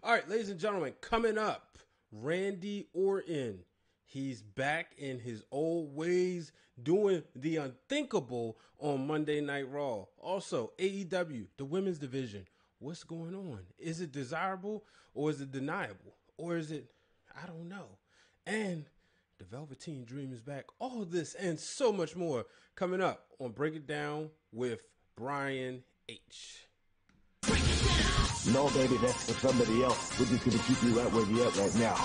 All right, ladies and gentlemen, coming up, Randy Orton. He's back in his old ways, doing the unthinkable on Monday Night Raw. Also, AEW, the women's division. What's going on? Is it desirable or is it deniable? Or is it, I don't know. And the Velveteen Dream is back. All this and so much more coming up on Break It Down with Brian H. No, baby, that's for somebody else. We're just going to keep you right where you're at right now.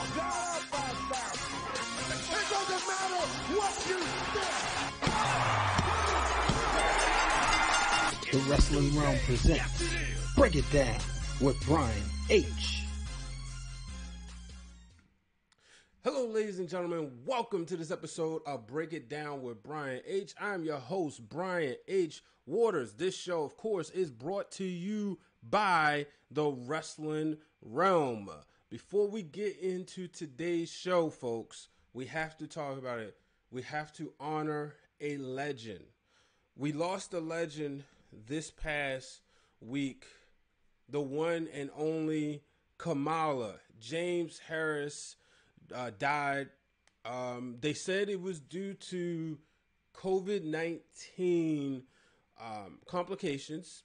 It doesn't matter what you think. The Wrestling Realm presents Break It Down with Brian H. Hello, ladies and gentlemen. Welcome to this episode of Break It Down with Brian H. I'm your host, Brian H. Waters. This show, of course, is brought to you by the Wrestling Realm. Before we get into today's show, folks, we have to talk about it. We have to honor a legend. We lost a legend this past week. The one and only Kamala. James Harris died. They said it was due to COVID-19 complications.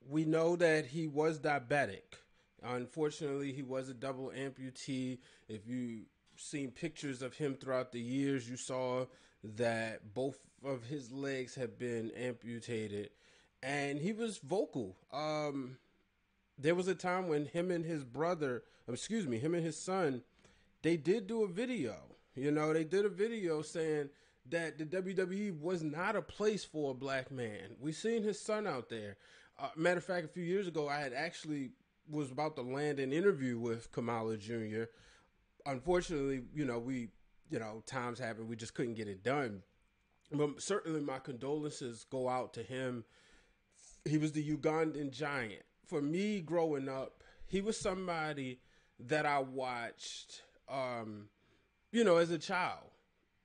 We know that he was diabetic. Unfortunately, he was a double amputee. If you've seen pictures of him throughout the years, you saw that both of his legs have been amputated. And he was vocal. There was a time when him and his son, they did do a video. They did a video saying that the WWE was not a place for a black man. We seen his son out there. Matter of fact, a few years ago, I had actually was about to land an interview with Kamala Jr. Unfortunately, times happen. We just couldn't get it done. But certainly my condolences go out to him. He was the Ugandan giant. For me growing up, he was somebody that I watched, as a child.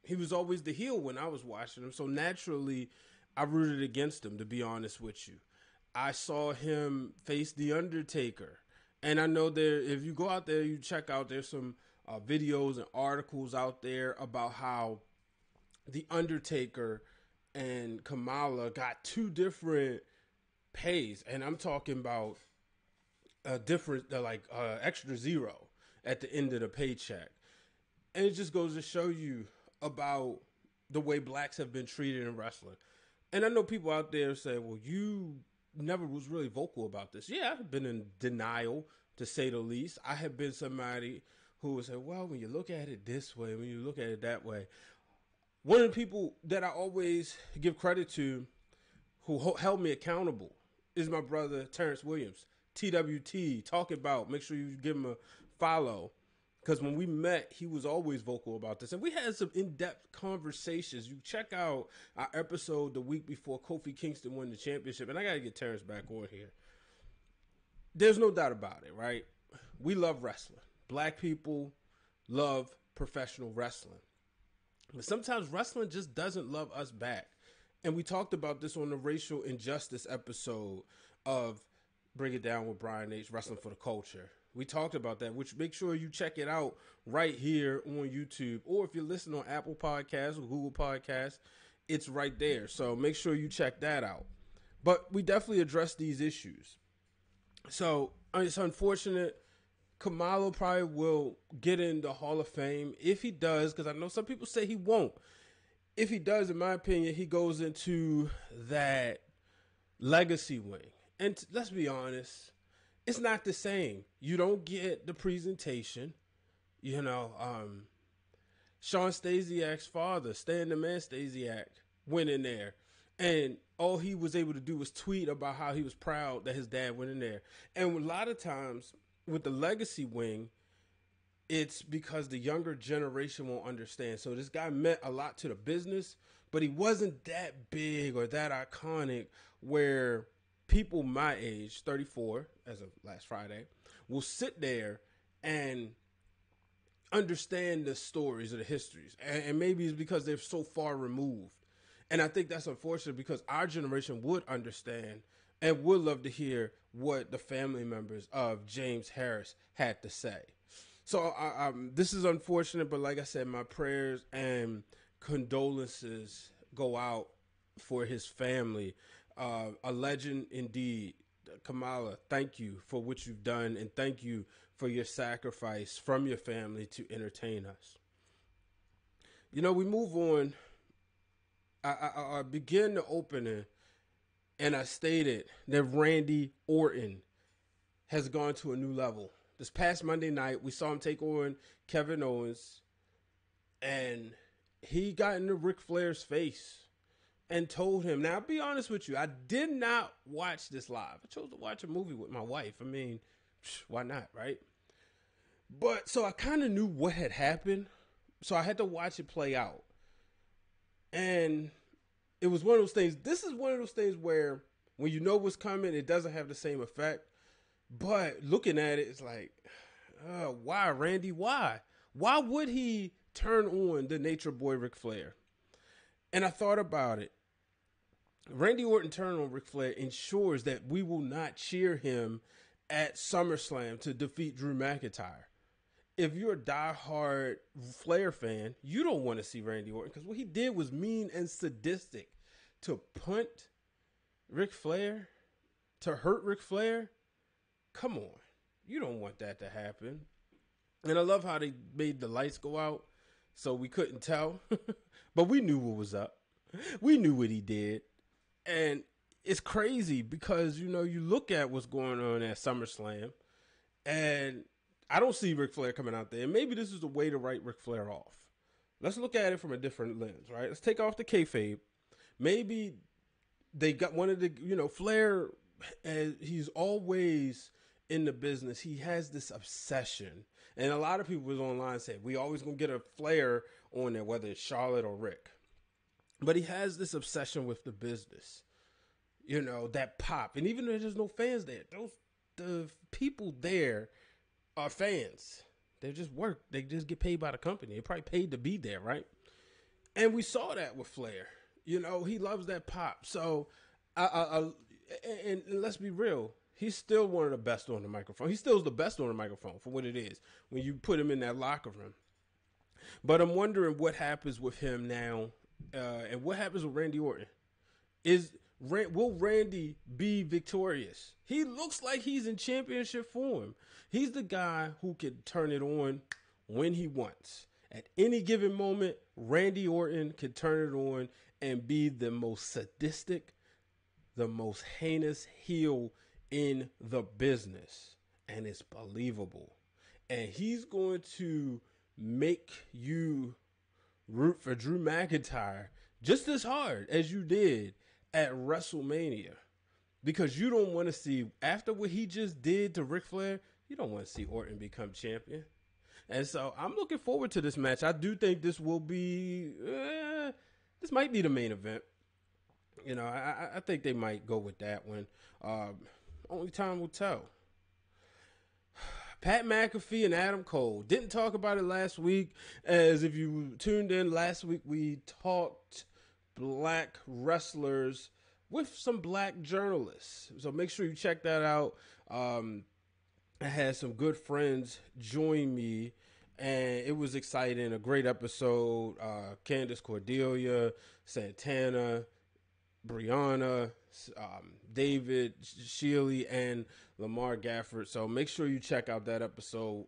He was always the heel when I was watching him. So naturally, I rooted against him, to be honest with you. I saw him face The Undertaker. And I know if you go out there, you check out, there's some videos and articles out there about how The Undertaker and Kamala got two different pays. And I'm talking about extra zero at the end of the paycheck. And it just goes to show you about the way blacks have been treated in wrestling. And I know people out there say, well, you never was really vocal about this. Yeah, I've been in denial, to say the least. I have been somebody who would say, well, when you look at it this way, when you look at it that way. One of the people that I always give credit to who held me accountable is my brother, Terrence Williams. TWT, talk about, make sure you give him a follow. Because when we met, he was always vocal about this. And we had some in-depth conversations. You check out our episode the week before Kofi Kingston won the championship. And I got to get Terrence back on here. There's no doubt about it, right? We love wrestling. Black people love professional wrestling. But sometimes wrestling just doesn't love us back. And we talked about this on the racial injustice episode of Bring It Down with Brian H. Wrestling for the Culture. We talked about that, which make sure you check it out right here on YouTube. Or if you're listening on Apple Podcasts or Google Podcasts, it's right there. So make sure you check that out. But we definitely address these issues. So it's unfortunate. Kamala probably will get in the Hall of Fame. If he does, because I know some people say he won't. If he does, in my opinion, he goes into that legacy wing. And let's be honest, it's not the same. You don't get the presentation. Sean Stasiak's father, Stan the Man Stasiak, went in there. And all he was able to do was tweet about how he was proud that his dad went in there. And a lot of times with the legacy wing, it's because the younger generation won't understand. So this guy meant a lot to the business, but he wasn't that big or that iconic where people my age, 34, as of last Friday, will sit there and understand the stories or the histories. And maybe it's because they're so far removed. And I think that's unfortunate because our generation would understand and would love to hear what the family members of James Harris had to say. So this is unfortunate, but like I said, my prayers and condolences go out for his family. A legend indeed. Kamala, thank you for what you've done, and thank you for your sacrifice from your family to entertain us. You know, we move on. I begin the opening, and I stated that Randy Orton has gone to a new level. This past Monday night, we saw him take on Kevin Owens, and he got into Ric Flair's face and told him. Now, I'll be honest with you, I did not watch this live. I chose to watch a movie with my wife. I mean, why not, right? But so I kind of knew what had happened, so I had to watch it play out. And it was one of those things. This is one of those things where when you know what's coming, it doesn't have the same effect. But looking at it, it's like, why, Randy? Why? Why would he turn on the Nature Boy Ric Flair? And I thought about it. Randy Orton turning on Ric Flair ensures that we will not cheer him at SummerSlam to defeat Drew McIntyre. If you're a diehard Flair fan, you don't want to see Randy Orton, because what he did was mean and sadistic. To punt Ric Flair, to hurt Ric Flair, come on. You don't want that to happen. And I love how they made the lights go out so we couldn't tell. But we knew what was up. We knew what he did. And it's crazy because, you know, you look at what's going on at SummerSlam, and I don't see Ric Flair coming out there. And maybe this is the way to write Ric Flair off. Let's look at it from a different lens, right? Let's take off the kayfabe. Maybe they got one of the, you know, Flair, he's always in the business. He has this obsession. And a lot of people was online saying, we always going to get a Flair on there, whether it's Charlotte or Rick. But he has this obsession with the business. You know, that pop. And even though there's no fans there, the people there are fans. They just work. They just get paid by the company. They probably paid to be there, right? And we saw that with Flair. You know, he loves that pop. So, and let's be real. He's still one of the best on the microphone. He still is the best on the microphone for what it is when you put him in that locker room. But I'm wondering what happens with him now, and what happens with Randy Orton. Will Randy be victorious? He looks like he's in championship form. He's the guy who can turn it on when he wants. At any given moment, Randy Orton can turn it on and be the most sadistic, the most heinous heel in the business. And it's believable. And he's going to make you root for Drew McIntyre just as hard as you did at WrestleMania, because you don't want to see, after what he just did to Ric Flair, you don't want to see Orton become champion. And so I'm looking forward to this match. I do think this will be, this might be the main event. You know, I think they might go with that one. Only time will tell. Pat McAfee and Adam Cole. Didn't talk about it last week, as if you tuned in last week, we talked black wrestlers with some black journalists. So make sure you check that out. I had some good friends join me, and it was exciting. A great episode. Candice Cordelia, Santana, Brianna, David Shealy, and Lamar Gafford. So make sure you check out that episode.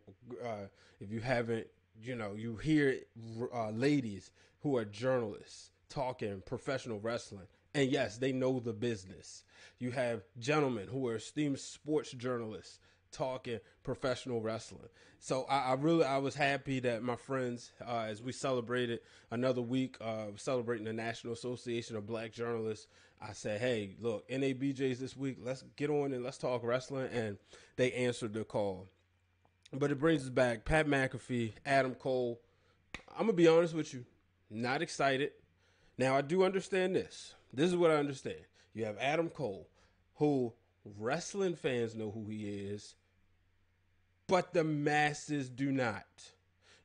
If you haven't, you know, you hear ladies who are journalists talking professional wrestling. And yes, they know the business. You have gentlemen who are esteemed sports journalists talking professional wrestling. So I was happy that my friends, as we celebrated another week, celebrating the National Association of Black Journalists, I said, hey, look, NABJ's this week, let's get on and let's talk wrestling. And they answered the call. But it brings us back, Pat McAfee, Adam Cole. I'm going to be honest with you, not excited. Now, I do understand this. This is what I understand. You have Adam Cole, who wrestling fans know who he is, but the masses do not.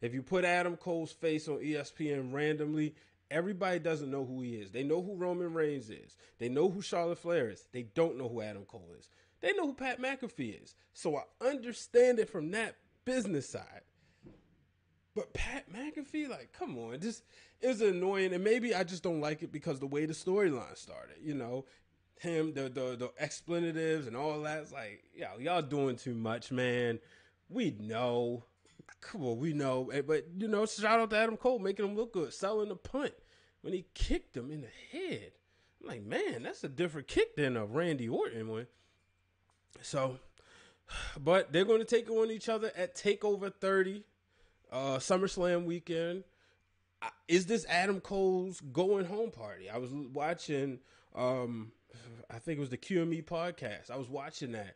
If you put Adam Cole's face on ESPN randomly, Everybody doesn't know who he is. They know who Roman Reigns is. They know who Charlotte Flair is. They don't know who Adam Cole is. They know who Pat McAfee is. So I understand it from that business side. But Pat McAfee, like, come on, this is annoying. And maybe I just don't like it because the way the storyline started, you know, him, the explanatives and all that. It's like, y'all doing too much, man. We know. Come on, we know. But, you know, shout out to Adam Cole making him look good, selling the punt when he kicked him in the head. I'm like, man, that's a different kick than a Randy Orton one. So, but they're going to take on each other at TakeOver 30, SummerSlam weekend. Is this Adam Cole's going home party? I was watching, I think it was the QME podcast. I was watching that.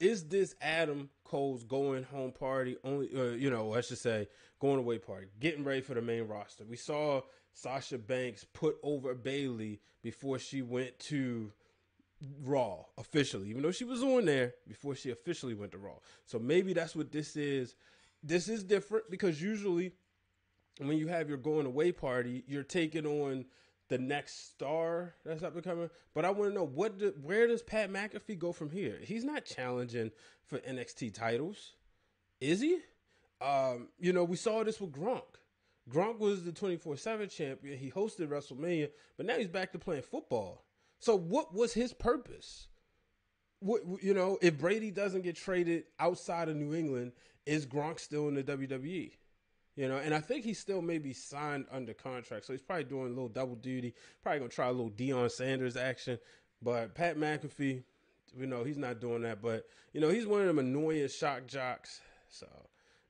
Is this Adam Cole's going home party? Only, I should say, going away party, getting ready for the main roster. We saw Sasha Banks put over Bayley before she went to Raw officially, even though she was on there before she officially went to Raw. So maybe that's what this is. This is different because usually when you have your going away party, you're taking on the next star that's up and coming. But I want to know where does Pat McAfee go from here? He's not challenging for NXT titles, is he? We saw this with Gronk. Gronk was the 24/7 champion. He hosted WrestleMania, but now he's back to playing football. So what was his purpose? If Brady doesn't get traded outside of New England, is Gronk still in the WWE? And I think he's still maybe signed under contract. So he's probably doing a little double duty. Probably going to try a little Deion Sanders action. But Pat McAfee, he's not doing that. But, he's one of them annoying shock jocks. So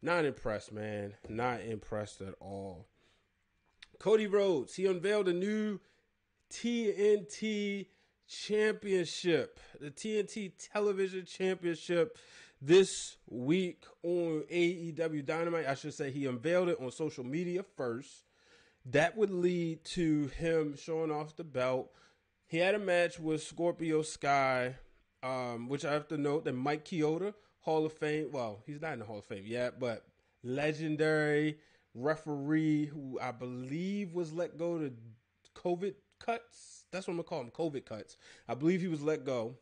not impressed, man. Not impressed at all. Cody Rhodes, he unveiled a new TNT Championship. The TNT Television Championship this week on AEW Dynamite. I should say he unveiled it on social media first. That would lead to him showing off the belt. He had a match with Scorpio Sky, which I have to note that Mike Chioda, Hall of Fame. Well, he's not in the Hall of Fame yet, but legendary referee who I believe was let go to COVID cuts. That's what I'm going to call him, COVID cuts. I believe he was let go.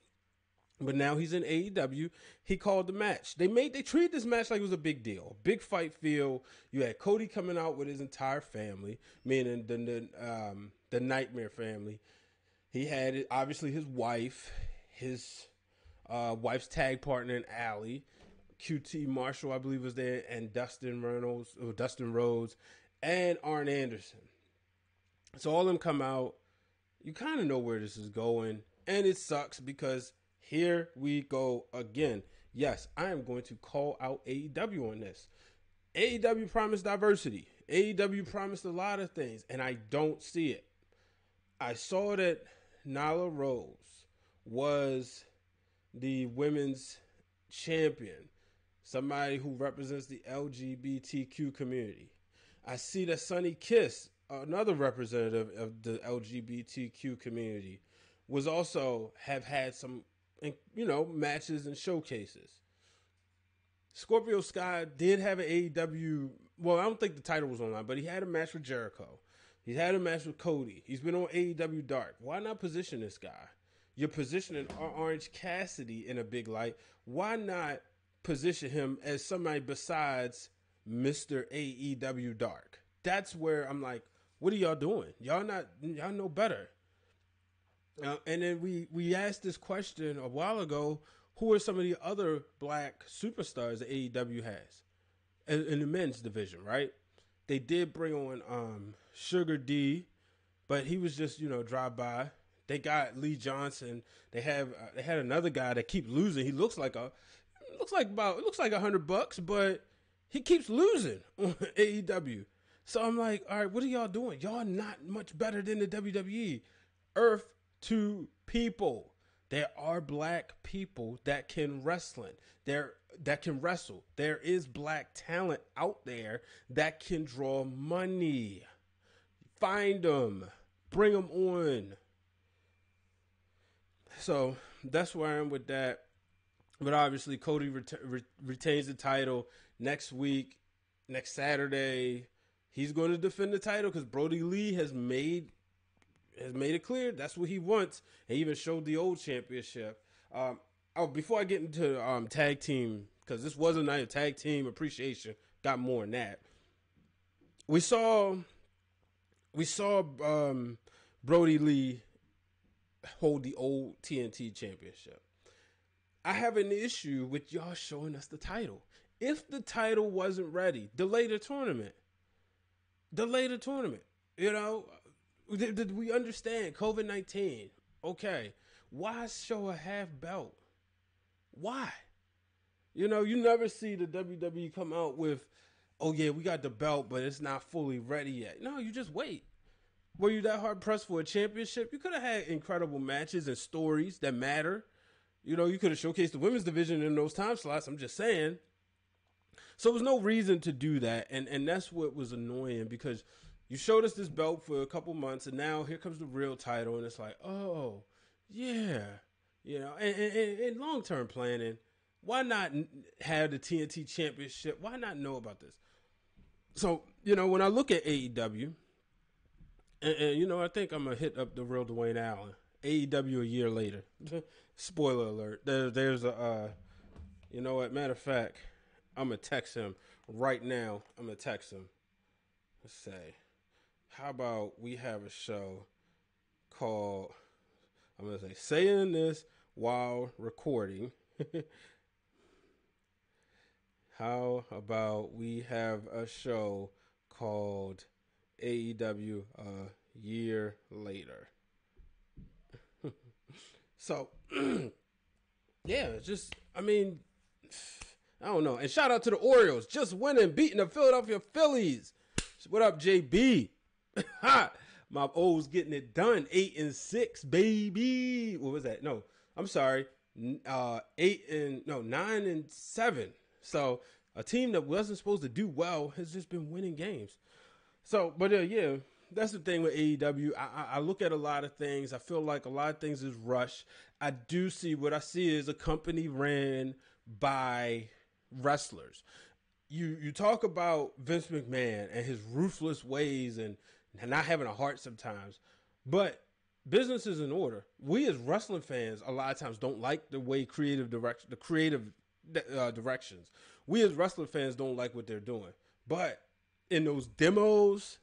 But now he's in AEW. He called the match. They treated this match like it was a big deal. Big fight feel. You had Cody coming out with his entire family, meaning the Nightmare family. He had, obviously, his wife, his wife's tag partner in Allie. QT Marshall, I believe, was there, and Dustin Rhodes, and Arn Anderson. So all of them come out. You kind of know where this is going, and it sucks because here we go again. Yes, I am going to call out AEW on this. AEW promised diversity. AEW promised a lot of things, and I don't see it. I saw that Nyla Rose was the women's champion, somebody who represents the LGBTQ community. I see that Sonny Kiss, another representative of the LGBTQ community, was also have had some, matches and showcases. Scorpio Sky did have an AEW, well, I don't think the title was online, but he had a match with Jericho. He had a match with Cody. He's been on AEW Dark. Why not position this guy? You're positioning Orange Cassidy in a big light. Why not position him as somebody besides Mr. AEW Dark? That's where I'm like, what are y'all doing? Y'all know better. And then we asked this question a while ago, who are some of the other black superstars that AEW has in the men's division, right? They did bring on Sugar D, but he was just, drive by. They got Lee Johnson. They had another guy that keeps losing. He looks like $100, but he keeps losing on AEW. So I'm like, all right, what are y'all doing? Y'all not much better than the WWE. Earth to people. There are black people that can wrestle. There is black talent out there that can draw money. Find them. Bring them on. So that's where I am with that. But obviously, Cody retains the title next week, next Saturday. He's going to defend the title because Broadie Lee has made it clear that's what he wants. He even showed the old championship. Before I get into tag team, because this was a night of tag team appreciation, got more than that. We saw Broadie Lee hold the old TNT championship. I have an issue with y'all showing us the title. If the title wasn't ready, delay the tournament. You know, did we understand COVID-19? Okay. Why show a half belt? Why? You know, you never see the WWE come out with, oh yeah, we got the belt, but it's not fully ready yet. No, you just wait. Were you that hard pressed for a championship? You could have had incredible matches and stories that matter. You know, you could have showcased the women's division in those time slots. I'm just saying. So there was no reason to do that. And that's what was annoying, because you showed us this belt for a couple months, and now here comes the real title. And it's like, oh, yeah. You know, and long-term planning, why not have the TNT championship? Why not know about this? So, you know, when I look at AEW, and you know, I think I'm going to hit up the real Dwayne Allen. AEW a year later. Spoiler alert. There's a, you know what, matter of fact, I'm going to text him right now. I'm going to text him. Let's say, how about we have a show called, I'm going to say, saying this while recording. How about we have a show called AEW a year later? So, yeah, just, I mean, I don't know. And shout out to the Orioles, just winning, beating the Philadelphia Phillies. What up, JB? My O's getting it done. 8-6, baby. What was that? No, I'm sorry. 9-7. So a team that wasn't supposed to do well has just been winning games. So, but yeah, that's the thing with AEW. I look at a lot of things. I feel like a lot of things is rushed. I do see, what I see is a company ran by wrestlers. You talk about Vince McMahon and his ruthless ways and not having a heart sometimes, but business is in order. We as wrestling fans a lot of times don't like the way creative directions. We as wrestling fans don't like what they're doing, but in those demos,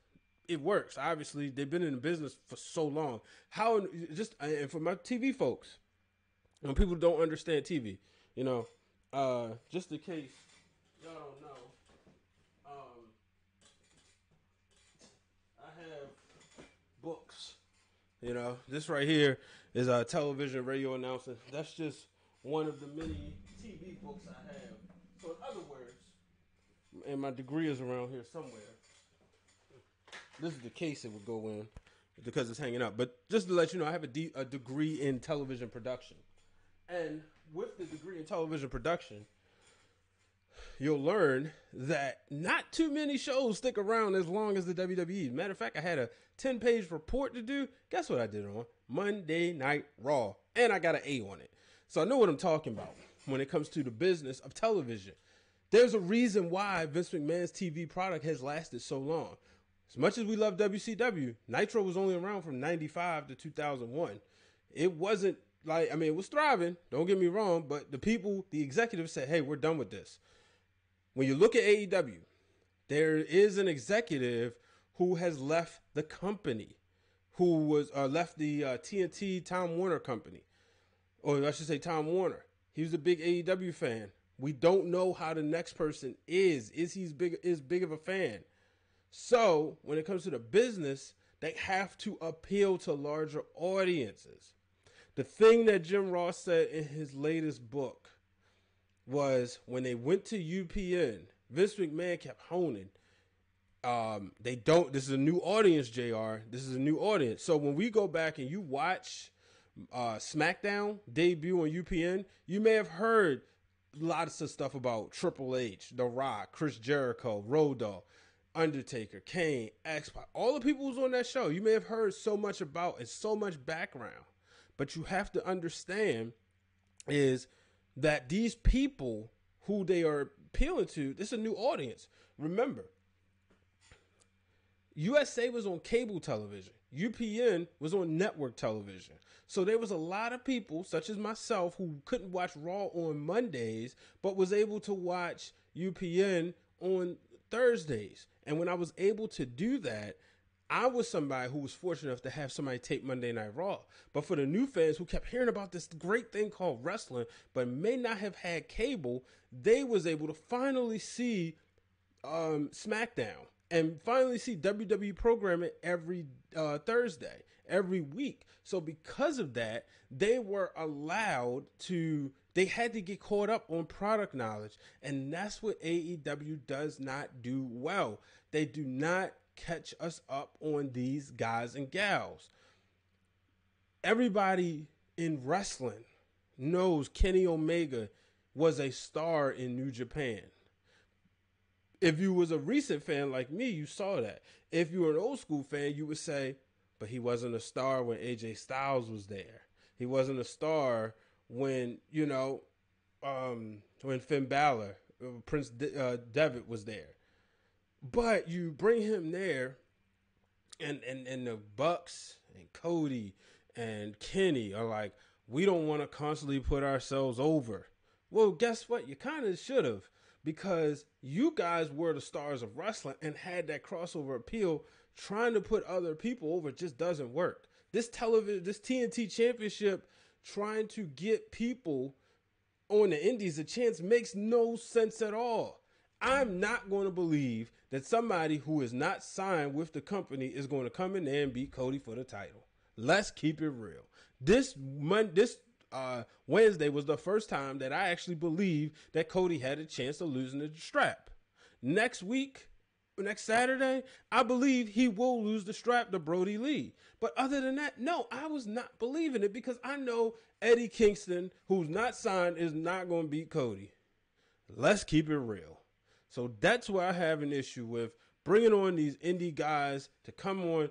it works. Obviously, they've been in the business for so long. And for my TV folks, when people don't understand TV, you know, just in case y'all don't know, I have books. You know, this right here is a television radio announcement. That's just one of the many TV books I have. So in other words, and my degree is around here somewhere. This is the case it would go in because it's hanging up. But just to let you know, I have a degree in television production. And with the degree in television production, you'll learn that not too many shows stick around as long as the WWE. Matter of fact, I had a 10-page report to do. Guess what I did on Monday Night Raw? And I got an A on it. So I know what I'm talking about when it comes to the business of television. There's a reason why Vince McMahon's TV product has lasted so long. As much as we love WCW, Nitro was only around from 95 to 2001. It wasn't like, I mean, it was thriving, don't get me wrong, but the executives said, hey, we're done with this. When you look at AEW, there is an executive who has left the company, who was left the TNT Time Warner company, or I should say Time Warner. He was a big AEW fan. We don't know how the next person is. Is he big of a fan? So when it comes to the business, they have to appeal to larger audiences. The thing that Jim Ross said in his latest book was when they went to UPN, Vince McMahon kept honing. This is a new audience, JR. This is a new audience. So when we go back and you watch SmackDown debut on UPN, you may have heard lots of stuff about Triple H, The Rock, Chris Jericho, Road Dogg, Undertaker, Kane, X-Pac, all the people who's on that show. You may have heard so much about and so much background, but you have to understand is that these people who they are appealing to, this is a new audience. Remember, USA was on cable television. UPN was on network television. So there was a lot of people, such as myself, who couldn't watch Raw on Mondays, but was able to watch UPN on Thursdays. And when I was able to do that, I was somebody who was fortunate enough to have somebody tape Monday Night Raw. But for the new fans who kept hearing about this great thing called wrestling, but may not have had cable, they was able to finally see SmackDown and finally see WWE programming every Thursday, every week. So because of that, they were allowed to, they had to get caught up on product knowledge. And that's what AEW does not do well. They do not catch us up on these guys and gals. Everybody in wrestling knows Kenny Omega was a star in New Japan. If you was a recent fan like me, you saw that. If you were an old school fan, you would say, but he wasn't a star when AJ Styles was there. He wasn't a star when, when Finn Balor, Prince Devitt was there. But you bring him there, and the Bucks and Cody and Kenny are like, we don't want to constantly put ourselves over. Well, guess what? You kind of should have, because you guys were the stars of wrestling and had that crossover appeal. Trying to put other people over just doesn't work. This TNT Championship, trying to get people on the indies a chance, makes no sense at all. I'm not going to believe that somebody who is not signed with the company is going to come in there and beat Cody for the title. Let's keep it real. This Wednesday was the first time that I actually believed that Cody had a chance of losing the strap. Next Saturday, I believe he will lose the strap to Broadie Lee. But other than that, no, I was not believing it, because I know Eddie Kingston, who's not signed, is not going to beat Cody. Let's keep it real. So that's where I have an issue with bringing on these indie guys to come on,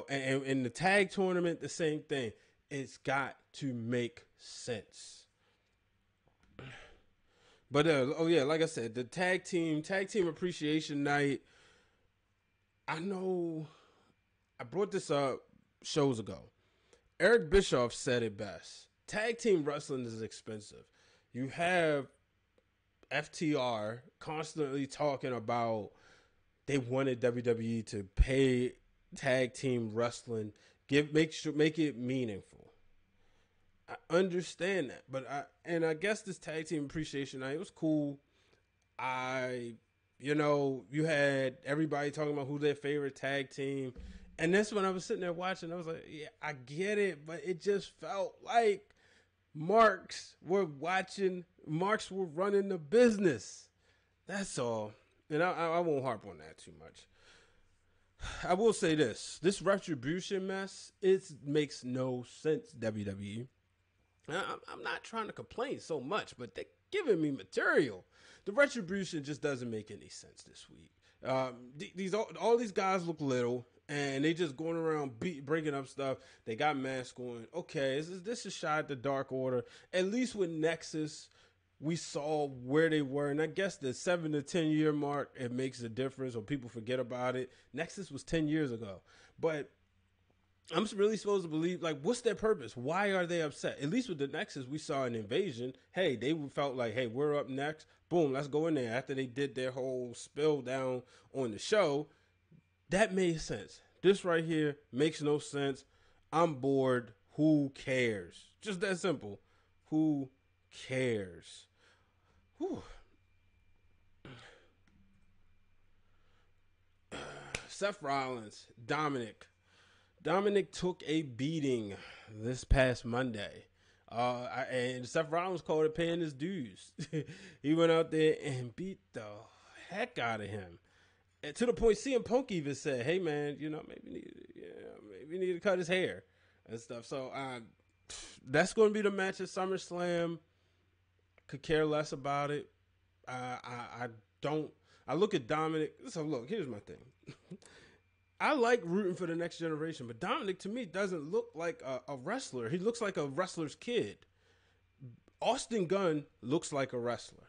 and in the tag tournament, the same thing. It's got to make sense. But, like I said, the tag team appreciation night, I know I brought this up shows ago. Eric Bischoff said it best. Tag team wrestling is expensive. You have FTR constantly talking about they wanted WWE to pay tag team wrestling, make it meaningful. I understand that, but I guess this tag team appreciation night, it was cool. You had everybody talking about who their favorite tag team, and that's when I was sitting there watching. I was like, yeah, I get it, but it just felt like marks were running the business. That's all. And I won't harp on that too much. I will say this Retribution mess, it makes no sense, WWE. I'm not trying to complain so much, but they're giving me material. The Retribution just doesn't make any sense this week. All these guys look little, and they just going around breaking up stuff. They got masks on. Okay, this is shot at the Dark Order. At least with Nexus, we saw where they were. And I guess the 7 to 10 year mark, it makes a difference, or people forget about it. Nexus was 10 years ago. But I'm really supposed to believe, what's their purpose? Why are they upset? At least with the Nexus, we saw an invasion. Hey, they felt like, hey, we're up next. Boom, let's go in there. After they did their whole spill down on the show, that made sense. This right here makes no sense. I'm bored. Who cares? Just that simple. Who cares? Whew. Seth Rollins, Dominic took a beating this past Monday. And Seth Rollins called it paying his dues. He went out there and beat the heck out of him. And to the point CM Punk even said, hey, man, maybe need to cut his hair and stuff. So that's going to be the match at SummerSlam. Could care less about it. I look at Dominic. So look, here's my thing. I like rooting for the next generation, but Dominic to me doesn't look like a wrestler. He looks like a wrestler's kid. Austin Gunn looks like a wrestler.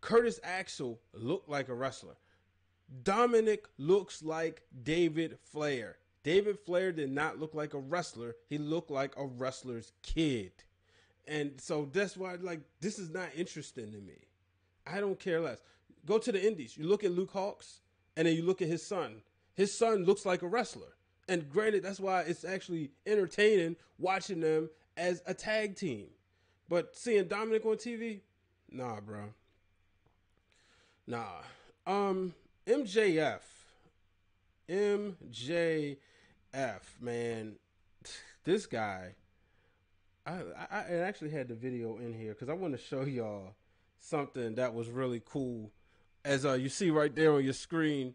Curtis Axel looked like a wrestler. Dominic looks like David Flair. David Flair did not look like a wrestler. He looked like a wrestler's kid. And so that's why, like, this is not interesting to me. I don't care less. Go to the Indies. You look at Luke Hawks, and then you look at his son. His son looks like a wrestler. And granted, that's why it's actually entertaining watching them as a tag team. But seeing Dominic on TV, nah, bro. Nah. MJF, man, this guy. I actually had the video in here because I want to show y'all something that was really cool. As you see right there on your screen,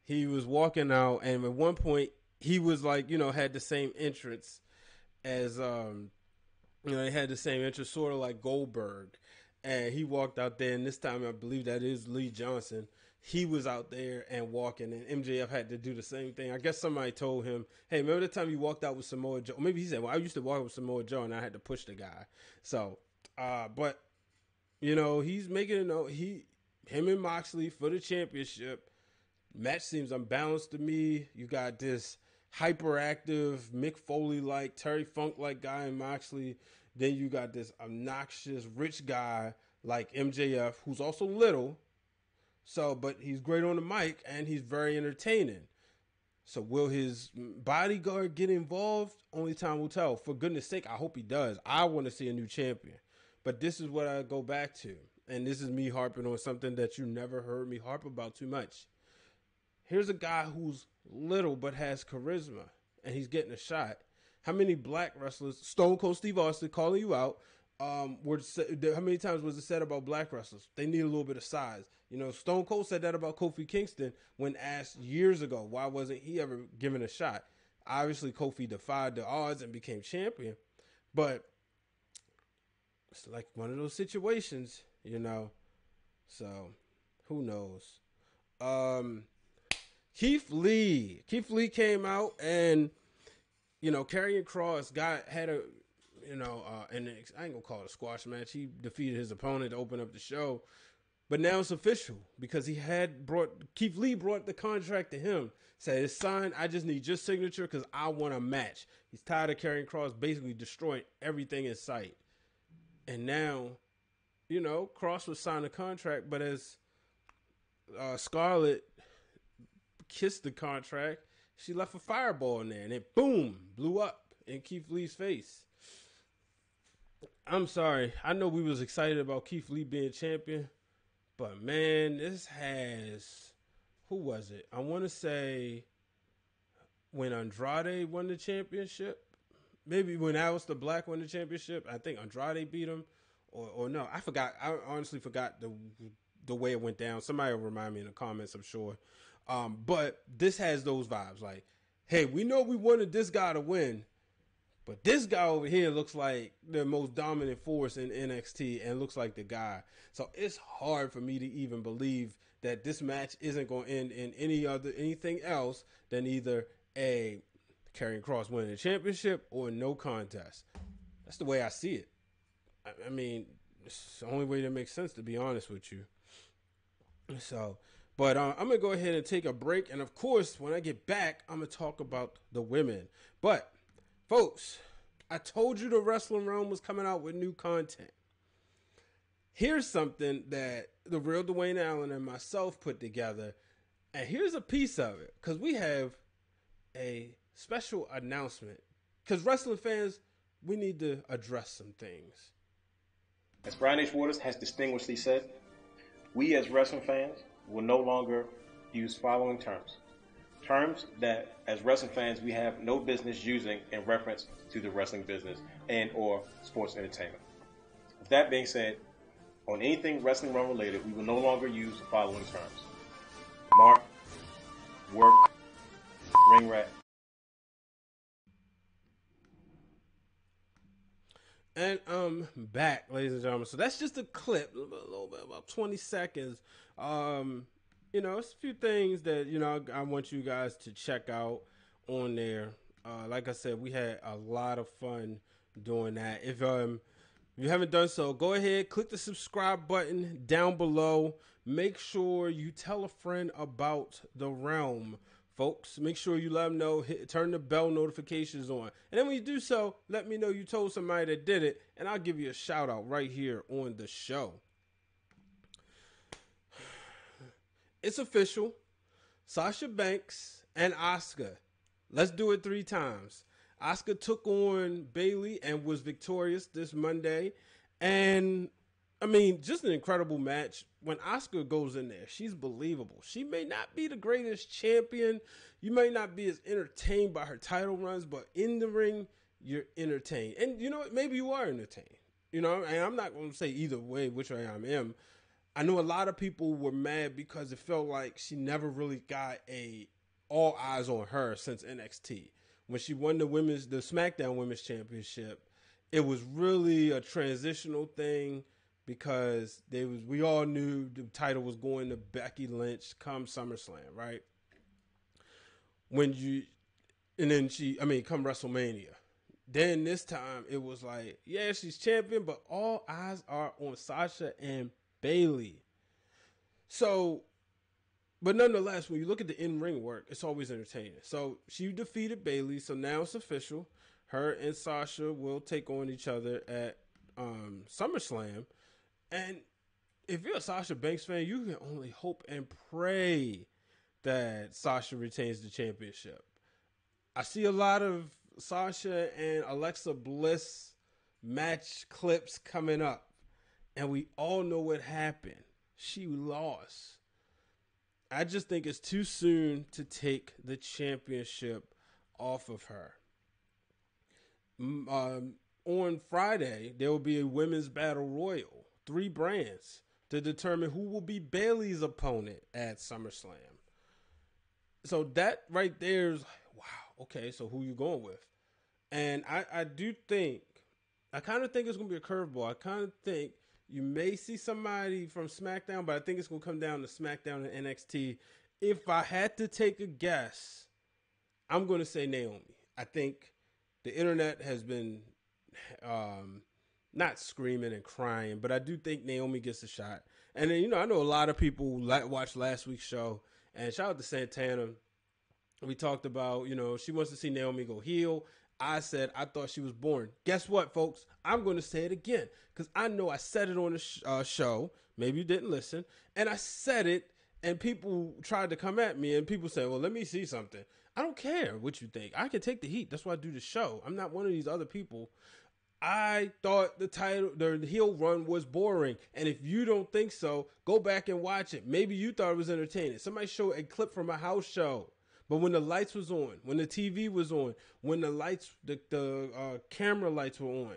he was walking out, and at one point he was like, had the same entrance as they had the same entrance, sort of like Goldberg. And he walked out there, and this time I believe that is Lee Johnson. He was out there and walking, and MJF had to do the same thing. I guess somebody told him, hey, remember the time you walked out with Samoa Joe? Or maybe he said, well, I used to walk with Samoa Joe, and I had to push the guy. So, but, he's making it known. Him and Moxley for the championship. Match seems unbalanced to me. You got this hyperactive, Mick Foley-like, Terry Funk-like guy in Moxley. Then you got this obnoxious, rich guy like MJF, who's also little. So, but he's great on the mic, and he's very entertaining. So will his bodyguard get involved? Only time will tell. For goodness sake, I hope he does. I want to see a new champion. But this is what I go back to. And this is me harping on something that you never heard me harp about too much. Here's a guy who's little but has charisma, and he's getting a shot. How many black wrestlers, Stone Cold Steve Austin calling you out, how many times was it said about black wrestlers? They need a little bit of size. Stone Cold said that about Kofi Kingston when asked years ago, why wasn't he ever given a shot? Obviously, Kofi defied the odds and became champion. But it's like one of those situations, So, who knows? Keith Lee came out and, Karrion Kross had a, and I ain't gonna call it a squash match. He defeated his opponent to open up the show. But now it's official because Keith Lee brought the contract to him. Said, it's signed. I just need your signature because I want a match. He's tired of Karrion Kross basically destroying everything in sight. And now, Kross was signed a contract, but as Scarlett kissed the contract, she left a fireball in there, and it, boom, blew up in Keith Lee's face. I'm sorry. I know we was excited about Keith Lee being champion, but man, this has, who was it? I want to say when Andrade won the championship, maybe when Aleister Black won the championship, I think Andrade beat him, or no, I forgot. I honestly forgot the way it went down. Somebody will remind me in the comments, I'm sure. But this has those vibes like, hey, we know we wanted this guy to win, but this guy over here looks like the most dominant force in NXT and looks like the guy. So it's hard for me to even believe that this match isn't going to end in anything else than either a Karrion Kross winning the championship or no contest. That's the way I see it. I mean, it's the only way that makes sense, to be honest with you. So, but I'm going to go ahead and take a break. And of course, when I get back, I'm going to talk about the women. But folks, I told you the Wrestling Realm was coming out with new content. Here's something that the real Dwayne Allen and myself put together. And here's a piece of it. Because we have a special announcement. Because wrestling fans, we need to address some things. As Brian H. Waters has distinguishedly said, we as wrestling fans will no longer use following terms. Terms that, as wrestling fans, we have no business using in reference to the wrestling business and or sports entertainment. With that being said, on anything wrestling run related, we will no longer use the following terms: mark, work, ring rat. And I'm back, ladies and gentlemen. So that's just a clip, a little bit, about 20 seconds. It's a few things that, I want you guys to check out on there. Like I said, we had a lot of fun doing that. If If you haven't done so, go ahead, click the subscribe button down below. Make sure you tell a friend about the realm, folks. Make sure you let them know, turn the bell notifications on. And then when you do so, let me know you told somebody that did it, and I'll give you a shout out right here on the show. It's official. Sasha Banks and Asuka. Let's do it 3 times. Asuka took on Bayley and was victorious this Monday. And, I mean, just an incredible match. When Asuka goes in there, she's believable. She may not be the greatest champion. You may not be as entertained by her title runs, but in the ring, you're entertained. And, you know what? Maybe you are entertained. You know, and I'm not going to say either way which way I am. I know a lot of people were mad because it felt like she never really got all eyes on her since NXT. When she won the SmackDown Women's Championship, it was really a transitional thing because we all knew the title was going to Becky Lynch come SummerSlam, right? Come WrestleMania. Then this time it was like, yeah, she's champion, but all eyes are on Sasha and Bayley. So, but nonetheless, when you look at the in-ring work, it's always entertaining. So she defeated Bayley, so now it's official. Her and Sasha will take on each other at SummerSlam. And if you're a Sasha Banks fan, you can only hope and pray that Sasha retains the championship. I see a lot of Sasha and Alexa Bliss match clips coming up. And we all know what happened. She lost. I just think it's too soon to take the championship off of her. On Friday, there will be a women's battle royal. 3 brands to determine who will be Bayley's opponent at SummerSlam. So that right there is, wow, okay, so who you going with? And I kind of think it's going to be a curveball. I kind of think you may see somebody from SmackDown, but I think it's going to come down to SmackDown and NXT. If I had to take a guess, I'm going to say Naomi. I think the internet has been not screaming and crying, but I do think Naomi gets a shot. And then, I know a lot of people watched last week's show, and shout out to Santana. We talked about, she wants to see Naomi go heel. I said I thought she was boring. Guess what, folks? I'm going to say it again because I know I said it on the show. Maybe you didn't listen. And I said it, and people tried to come at me, and people said, well, let me see something. I don't care what you think. I can take the heat. That's why I do the show. I'm not one of these other people. I thought the heel run was boring. And if you don't think so, go back and watch it. Maybe you thought it was entertaining. Somebody showed a clip from a house show. But when the lights was on, when the TV was on, when the camera lights were on,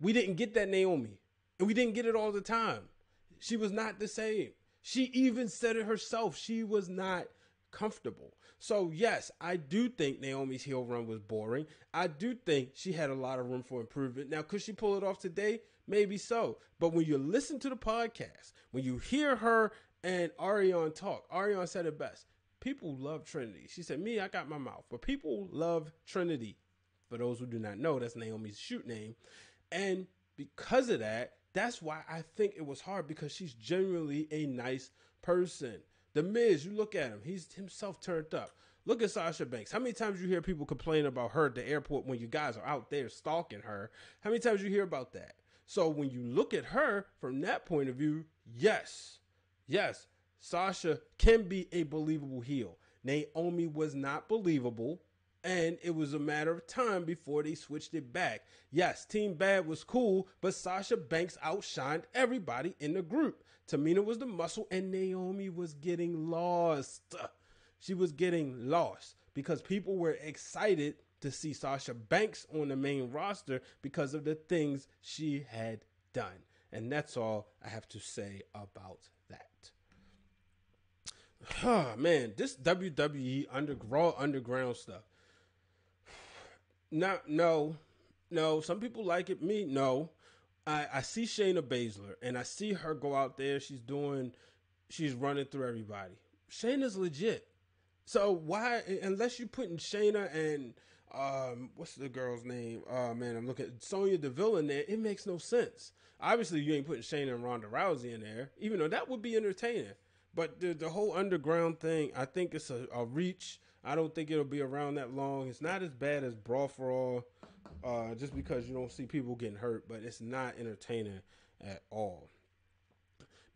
we didn't get that Naomi. And we didn't get it all the time. She was not the same. She even said it herself. She was not comfortable. So, yes, I do think Naomi's heel run was boring. I do think she had a lot of room for improvement. Now, could she pull it off today? Maybe so. But when you listen to the podcast, when you hear her and Ariane talk, Ariane said it best. People love Trinity. She said, I got my mouth. But people love Trinity. For those who do not know, that's Naomi's shoot name. And because of that, that's why I think it was hard, because she's genuinely a nice person. The Miz, you look at him. He's himself turned up. Look at Sasha Banks. How many times you hear people complain about her at the airport when you guys are out there stalking her? How many times you hear about that? So when you look at her from that point of view, yes, Sasha can be a believable heel. Naomi was not believable, and it was a matter of time before they switched it back. Yes, Team Bad was cool, but Sasha Banks outshined everybody in the group. Tamina was the muscle, and Naomi was getting lost. She was getting lost because people were excited to see Sasha Banks on the main roster because of the things she had done. And that's all I have to say about that. Oh, man, this WWE Raw Underground stuff. No. Some people like it. Me, no. I see Shayna Baszler, and I see her go out there. She's running through everybody. Shayna's legit. So why, unless you're putting Shayna and What's the girl's name? Oh man, I'm looking at Sonya Deville in there. It makes no sense. Obviously, you ain't putting Shayna and Ronda Rousey in there, even though that would be entertaining. But the whole underground thing, I think it's a reach. I don't think it'll be around that long. It's not as bad as Brawl for All, just because you don't see people getting hurt, but it's not entertaining at all.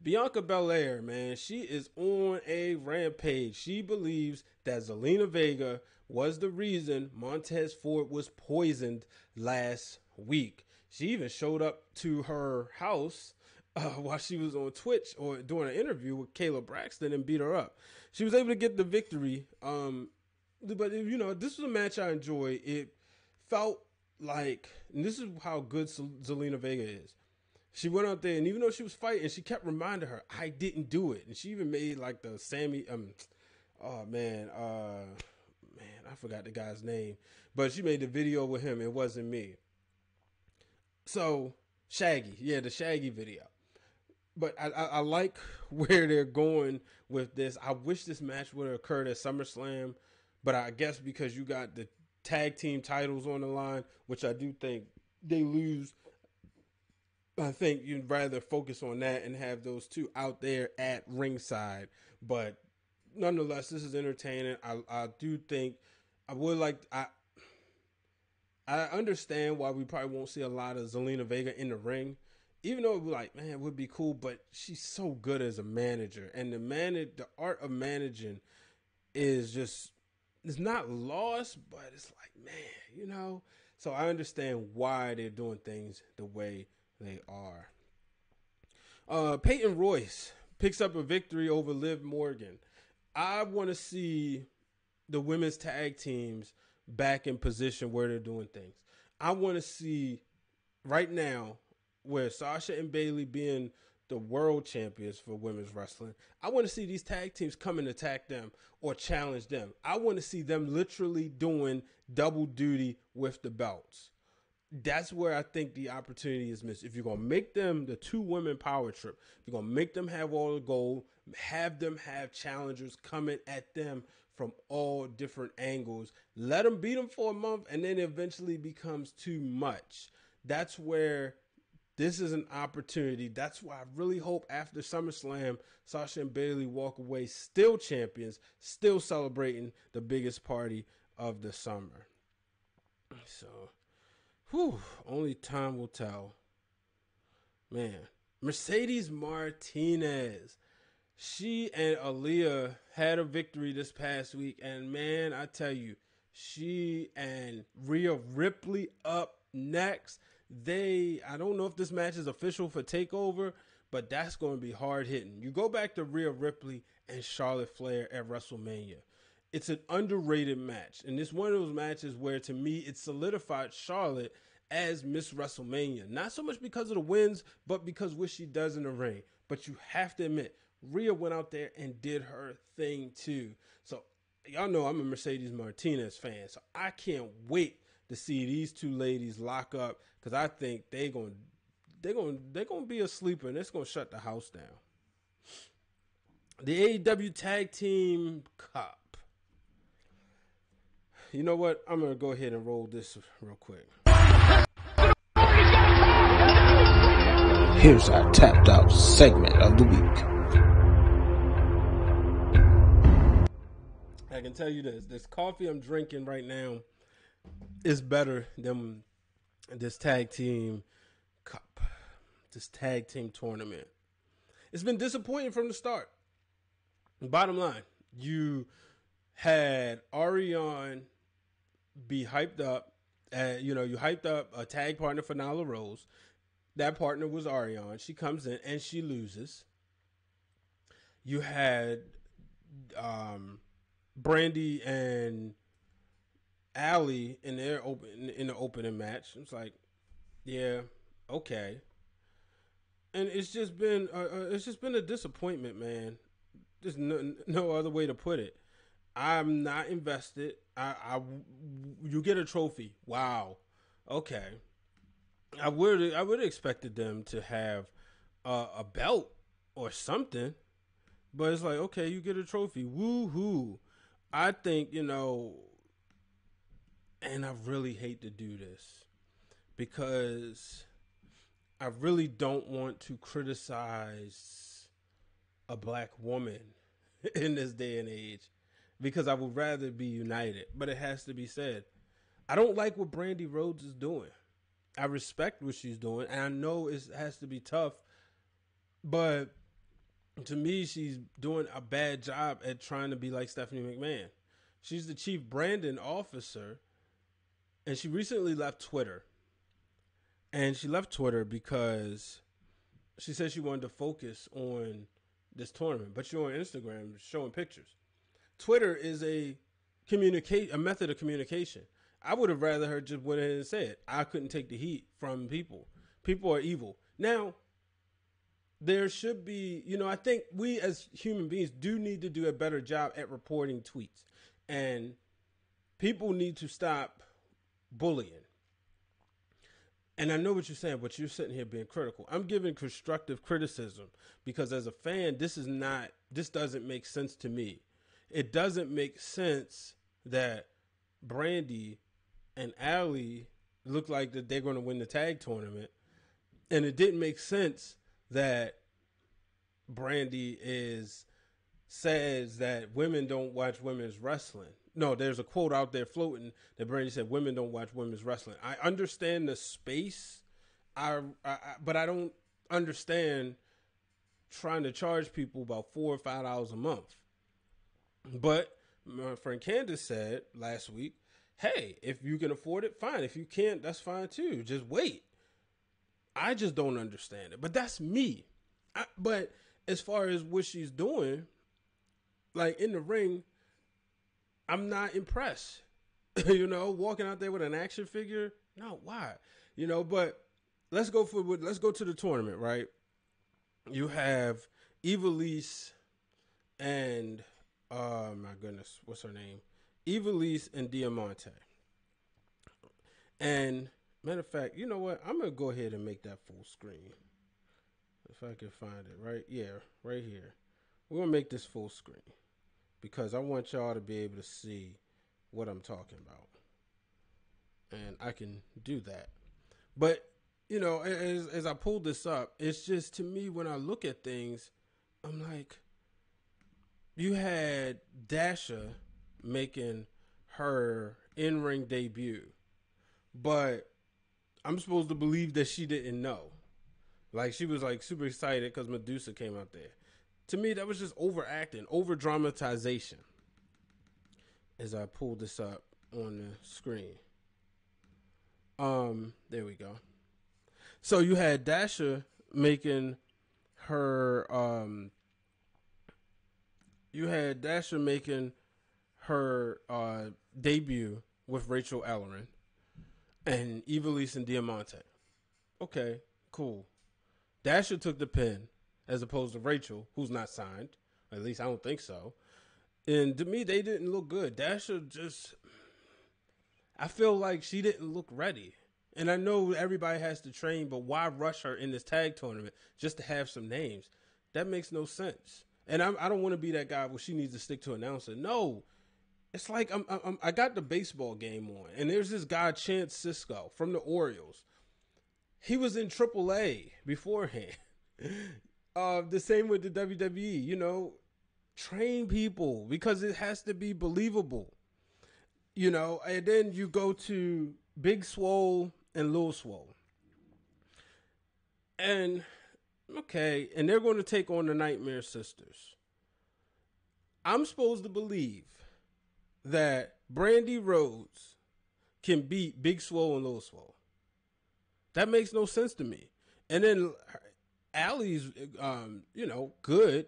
Bianca Belair, man, she is on a rampage. She believes that Zelina Vega was the reason Montez Ford was poisoned last week. She even showed up to her house while she was on Twitch or doing an interview with Kayla Braxton and beat her up. She was able to get the victory. But, you know, this was a match I enjoyed. It felt like, and this is how good Zelina Vega is. She went out there, and even though she was fighting, she kept reminding her, I didn't do it. And she even made like the Sammy, I forgot the guy's name. But she made the video with him, It Wasn't Me. So, Shaggy. Yeah, the Shaggy video. But I like where they're going with this. I wish this match would have occurred at SummerSlam. But I guess because you got the tag team titles on the line, which I do think they lose, I think you'd rather focus on that and have those two out there at ringside. But nonetheless, this is entertaining. I do think I would like I understand why we probably won't see a lot of Zelina Vega in the ring, even though it would be like, man, it would be cool. But she's so good as a manager, and the art of managing is just, it's not lost, but it's like, man, you know. So I understand why they're doing things the way they are. Peyton Royce picks up a victory over Liv Morgan. I want to see the women's tag teams back in position where they're doing things. I want to see right now where Sasha and Bayley being the world champions for women's wrestling. I want to see these tag teams come and attack them or challenge them. I want to see them literally doing double duty with the belts. That's where I think the opportunity is missed. If you're going to make them the two women power trip, if you're going to make them have all the gold, have them have challengers coming at them from all different angles, let them beat them for a month, and then it eventually becomes too much. That's where this is an opportunity. That's why I really hope after SummerSlam, Sasha and Bayley walk away still champions, still celebrating the biggest party of the summer. So, only time will tell. Man, Mercedes Martinez. She and Aaliyah had a victory this past week. And man, I tell you, she and Rhea Ripley up next. I don't know if this match is official for TakeOver, but that's going to be hard hitting. You go back to Rhea Ripley and Charlotte Flair at WrestleMania. It's an underrated match. And it's one of those matches where, to me, it solidified Charlotte as Miss WrestleMania. Not so much because of the wins, but because what she does in the ring. But you have to admit, Rhea went out there and did her thing too. So y'all know I'm a Mercedes Martinez fan. So I can't wait to see these two ladies lock up, because I think they're going to be a sleeper, and it's going to shut the house down. The AEW Tag Team Cup. You know what? I'm going to go ahead and roll this real quick. Here's our tapped out segment of the week. I can tell you this coffee I'm drinking right now is better than this tag team cup, this tag team tournament. It's been disappointing from the start. Bottom line, you had Ariane be hyped up. You hyped up a tag partner for Nyla Rose. That partner was Ariane. She comes in and she loses. You had Brandy and Allie in the opening match. It's like, yeah, okay. And it's just been a disappointment, man. There's no other way to put it. I'm not invested. You get a trophy. Wow. Okay. I would have expected them to have a belt or something, but it's like, okay, you get a trophy. Woo-hoo. I think, And I really hate to do this because I really don't want to criticize a black woman in this day and age because I would rather be united. But it has to be said, I don't like what Broadie Rhodes is doing. I respect what she's doing, and I know it has to be tough, but to me, she's doing a bad job at trying to be like Stephanie McMahon. She's the chief branding officer, and she recently left Twitter. And she left Twitter because she said she wanted to focus on this tournament, but you're on Instagram showing pictures. Twitter is a method of communication. I would have rather her just went ahead and said, I couldn't take the heat from people. People are evil. Now, there should be, I think we as human beings do need to do a better job at reporting tweets. And people need to stop bullying. And I know what you're saying, but you're sitting here being critical. I'm giving constructive criticism because as a fan, this doesn't make sense to me. It doesn't make sense that Broadie and Allie look like that they're going to win the tag tournament. And it didn't make sense that Broadie says that women don't watch women's wrestling. No, there's a quote out there floating that Broadie said women don't watch women's wrestling. I understand the space, but I don't understand trying to charge people about $4 or $5 a month. But my friend Candace said last week, hey, if you can afford it, fine. If you can't, that's fine too. Just wait. I just don't understand it. But that's me. But as far as what she's doing, like in the ring, I'm not impressed. Walking out there with an action figure. No, why? But let's go to the tournament, right? You have Ivelisse and my goodness, what's her name? Ivelisse and Diamante. And matter of fact, you know what? I'm gonna go ahead and make that full screen. If I can find it, right? Yeah, right here. We're gonna make this full screen because I want y'all to be able to see what I'm talking about. And I can do that. But, as I pulled this up, it's just to me when I look at things, I'm like, you had Dasha making her in-ring debut, but I'm supposed to believe that she didn't know. Like, she was, like, super excited because Medusa came out there. To me, that was just overacting, over-dramatization. As I pull this up on the screen. There we go. So you had Dasha making her, debut with Rachel Ellerin and Ivelisse and Diamante. Okay, cool. Dasha took the pin as opposed to Rachel, who's not signed. At least I don't think so. And to me, they didn't look good. Dasha I feel like she didn't look ready. And I know everybody has to train, but why rush her in this tag tournament just to have some names? That makes no sense. And I don't want to be that guy where she needs to stick to announcer. No, it's like I got the baseball game on, and there's this guy Chance Sisco from the Orioles. He was in AAA beforehand. The same with the WWE. Train people because it has to be believable. And then you go to Big Swole and Lil Swole. And, okay, and they're going to take on the Nightmare Sisters. I'm supposed to believe that Broadie Rhodes can beat Big Swole and Lil Swole. That makes no sense to me. And then Allie's, good.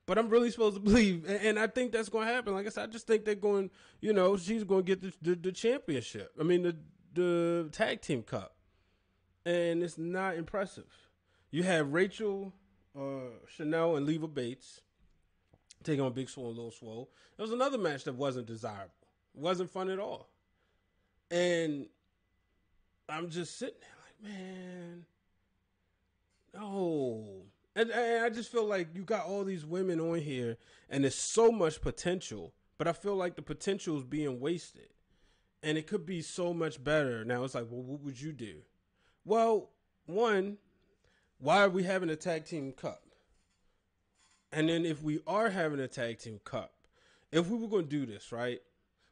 But I'm really supposed to believe, and I think that's going to happen. Like I said, I just think they're going, she's going to get the championship. I mean, the tag team cup. And it's not impressive. You have Rachel, Chanel, and Leva Bates taking on Big Swole and Lil Swole. It was another match that wasn't desirable. It wasn't fun at all. And I'm just sitting there like, man, no. And I just feel like you got all these women on here, and there's so much potential, but I feel like the potential is being wasted. And it could be so much better. Now it's like, well, what would you do? Well, one, why are we having a tag team cup? And then if we are having a tag team cup, if we were going to do this, right,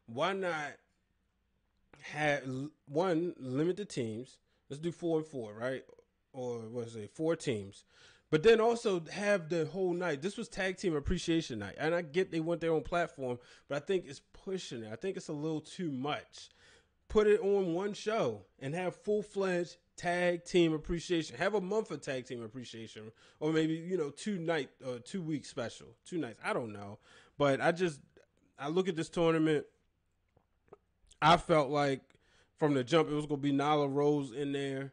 why not have, one, limit the teams. Let's do 4 and 4, right? Or what is it, 4 teams. But then also have the whole night. This was Tag Team Appreciation Night. And I get they want their own platform, but I think it's pushing it. I think it's a little too much. Put it on one show and have full-fledged Tag Team Appreciation. Have a month of Tag Team Appreciation. Or maybe, 2 week special. 2 nights. I don't know. But I look at this tournament. I felt like from the jump it was going to be Nyla Rose in there.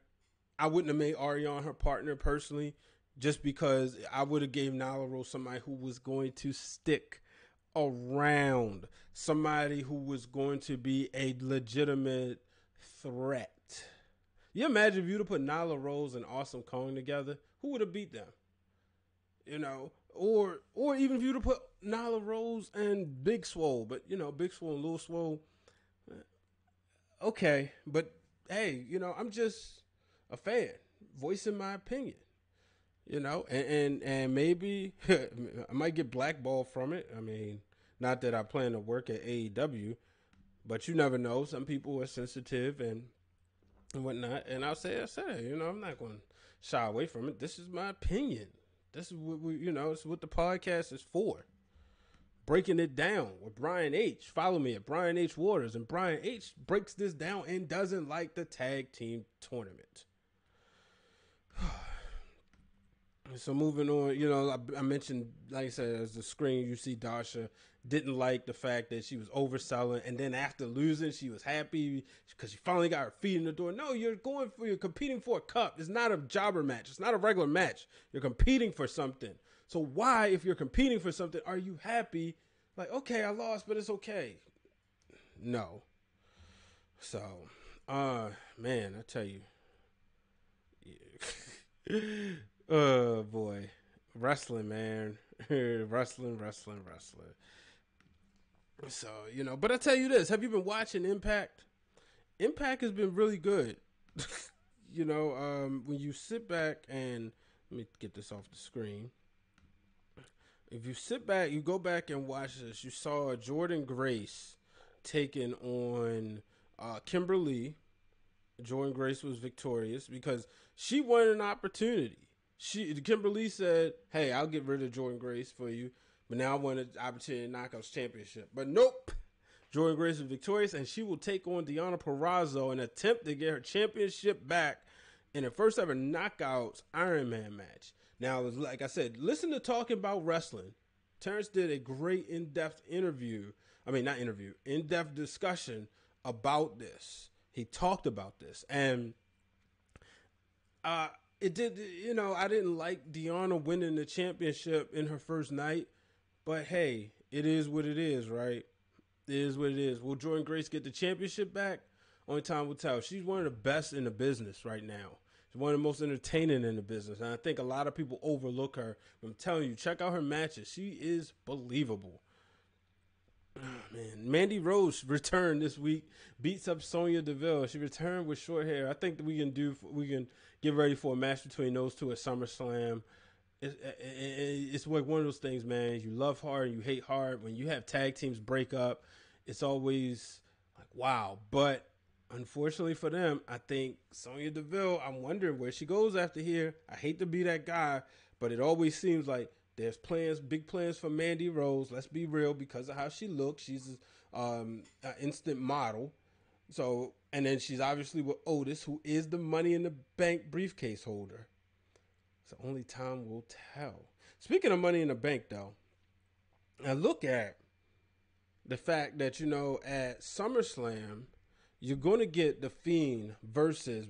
I wouldn't have made Ariane her partner personally, just because I would have gave Nyla Rose somebody who was going to stick around, somebody who was going to be a legitimate threat. You imagine if you'd have put Nyla Rose and Awesome Kong together, who would have beat them? Or even if you'd have put Nyla Rose and Big Swole, but Big Swole and Lil Swole, okay, but hey, I'm just a fan voicing my opinion, and maybe I might get blackballed from it. I mean, not that I plan to work at AEW, but you never know. Some people are sensitive and whatnot, and I say, I'm not going to shy away from it. This is my opinion. This is what it's what the podcast is for. Breaking it down with Brian H. Follow me at Brian H. Waters, and Brian H. breaks this down and doesn't like the tag team tournament. So moving on, I mentioned, like I said, as the screen, you see Dasha didn't like the fact that she was overselling, and then after losing, she was happy because she finally got her feet in the door. No, you're competing for a cup. It's not a jobber match. It's not a regular match. You're competing for something. So why, if you're competing for something, are you happy? Like, okay, I lost, but it's okay. No. So, man, I tell you. Oh, boy. Wrestling, man. Wrestling. So, but I tell you this. Have you been watching Impact? Impact has been really good. When you sit back and, let me get this off the screen. If you sit back, you go back and watch this, you saw Jordan Grace taking on Kimberly. Jordan Grace was victorious because she won an opportunity. Kimberly said, hey, I'll get rid of Jordan Grace for you, but now I want an opportunity to Knockouts Championship. But nope. Jordan Grace is victorious, and she will take on Deonna Purrazzo and attempt to get her championship back in her first ever Knockouts Iron Man match. Now, like I said, listen to Talking About Wrestling. Terrence did a great in-depth in-depth discussion about this. He talked about this. And it did, I didn't like Deonna winning the championship in her first night. But hey, it is what it is, right? It is what it is. Will Jordan Grace get the championship back? Only time will tell. She's one of the best in the business right now. She's one of the most entertaining in the business. And I think a lot of people overlook her. I'm telling you, check out her matches. She is believable. Oh, man, Mandy Rose returned this week, beats up Sonya Deville. She returned with short hair. I think that we can get ready for a match between those two at SummerSlam. It's like one of those things, man. You love hard and you hate hard. When you have tag teams break up, it's always like, wow. But unfortunately for them, I think Sonya Deville, I'm wondering where she goes after here. I hate to be that guy, but it always seems like there's big plans for Mandy Rose. Let's be real, because of how she looks. She's an instant model. So, and then she's obviously with Otis, who is the Money in the Bank briefcase holder. So only time will tell. Speaking of Money in the Bank, though, I look at the fact that, at SummerSlam, you're going to get The Fiend versus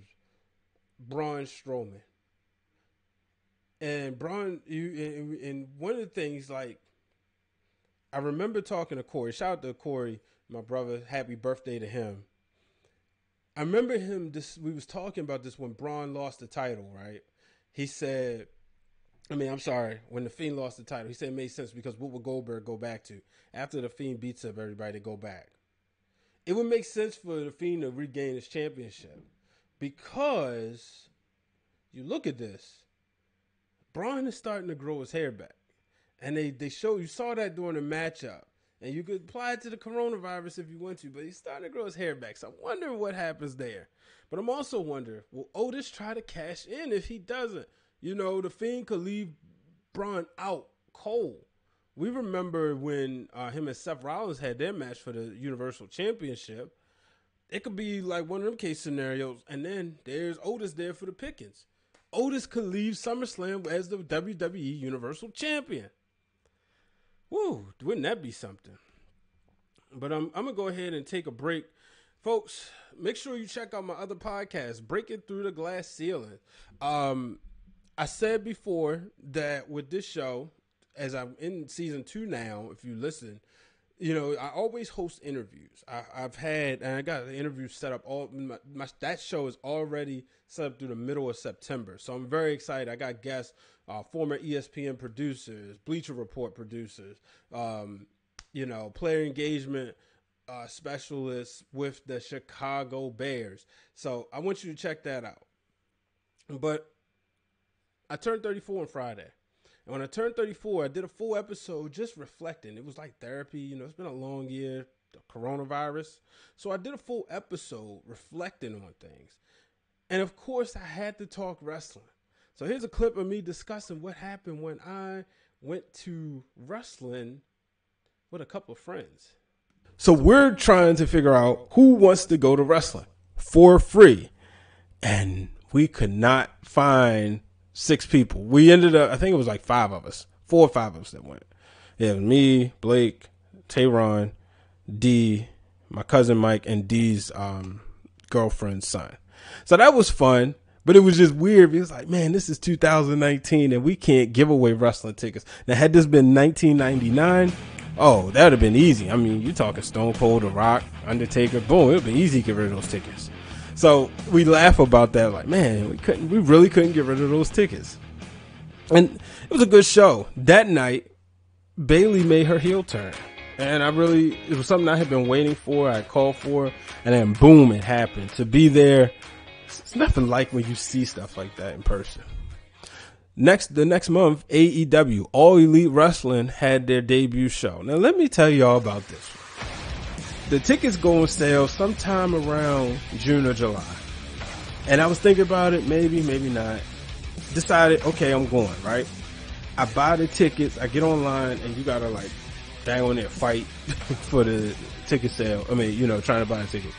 Braun Strowman. And Braun, and one of the things, like, I remember talking to Corey. Shout out to Corey, my brother. Happy birthday to him. I remember we was talking about this when Braun lost the title, right? He said, when The Fiend lost the title, he said it made sense because what would Goldberg go back to? After The Fiend beats up everybody, they go back. it would make sense for the Fiend to regain his championship because you look at this, Braun is starting to grow his hair back. And they show, you saw that during the matchup. And you could apply it to the coronavirus if you want to, but he's starting to grow his hair back. So I'm wondering what happens there. But I'm also wondering, will Otis try to cash in if he doesn't? You know, the Fiend could leave Braun out cold. We remember when him and Seth Rollins had their match for the Universal Championship. It could be like one of them case scenarios, and then there's Otis there for the pickings. Otis could leave SummerSlam as the WWE Universal Champion. Woo, wouldn't that be something? But I'm going to go ahead and take a break. Folks, make sure you check out my other podcast, Breaking Through the Glass Ceiling. I said before that with this show, as I'm in season 2 now, if you listen, you know, I always host interviews. I've had, and I got the interview set up. That show is already set up through the middle of September. So I'm very excited. I got guests, former ESPN producers, Bleacher Report producers, you know, player engagement specialists with the Chicago Bears. So I want you to check that out. But I turned 34 on Friday. And when I turned 34, I did a full episode just reflecting. It was like therapy. You know, it's been a long year, the coronavirus. So I did a full episode reflecting on things. And of course, I had to talk wrestling. So here's a clip of me discussing what happened when I went to wrestling with a couple of friends. So we're trying to figure out who wants to go to wrestling for free. And we could not find 6 people. We ended up, I think it was like 5 of us, 4 or 5 of us that went. It was me, Blake, Tayron, D, my cousin Mike, and D's girlfriend's son. So that was fun, but it was just weird. It was like, man, this is 2019 and we can't give away wrestling tickets. Now, had this been 1999, oh, that would have been easy. I mean, you're talking Stone Cold, The Rock, Undertaker, boom, it would have been easy to get rid of those tickets. So we laugh about that, like, man, we really couldn't get rid of those tickets. And it was a good show. That night, Bayley made her heel turn. And it was something I had been waiting for, I called for, and then boom, it happened. To be there, it's nothing like when you see stuff like that in person. The next month, AEW, All Elite Wrestling, had their debut show. Now let me tell y'all about this one. The tickets go on sale sometime around June or July. And I was thinking about it, maybe not. Decided, okay, I'm going, right? I buy the tickets, I get online, and you gotta like, dang on there, fight for the ticket sale. I mean, you know, trying to buy a ticket.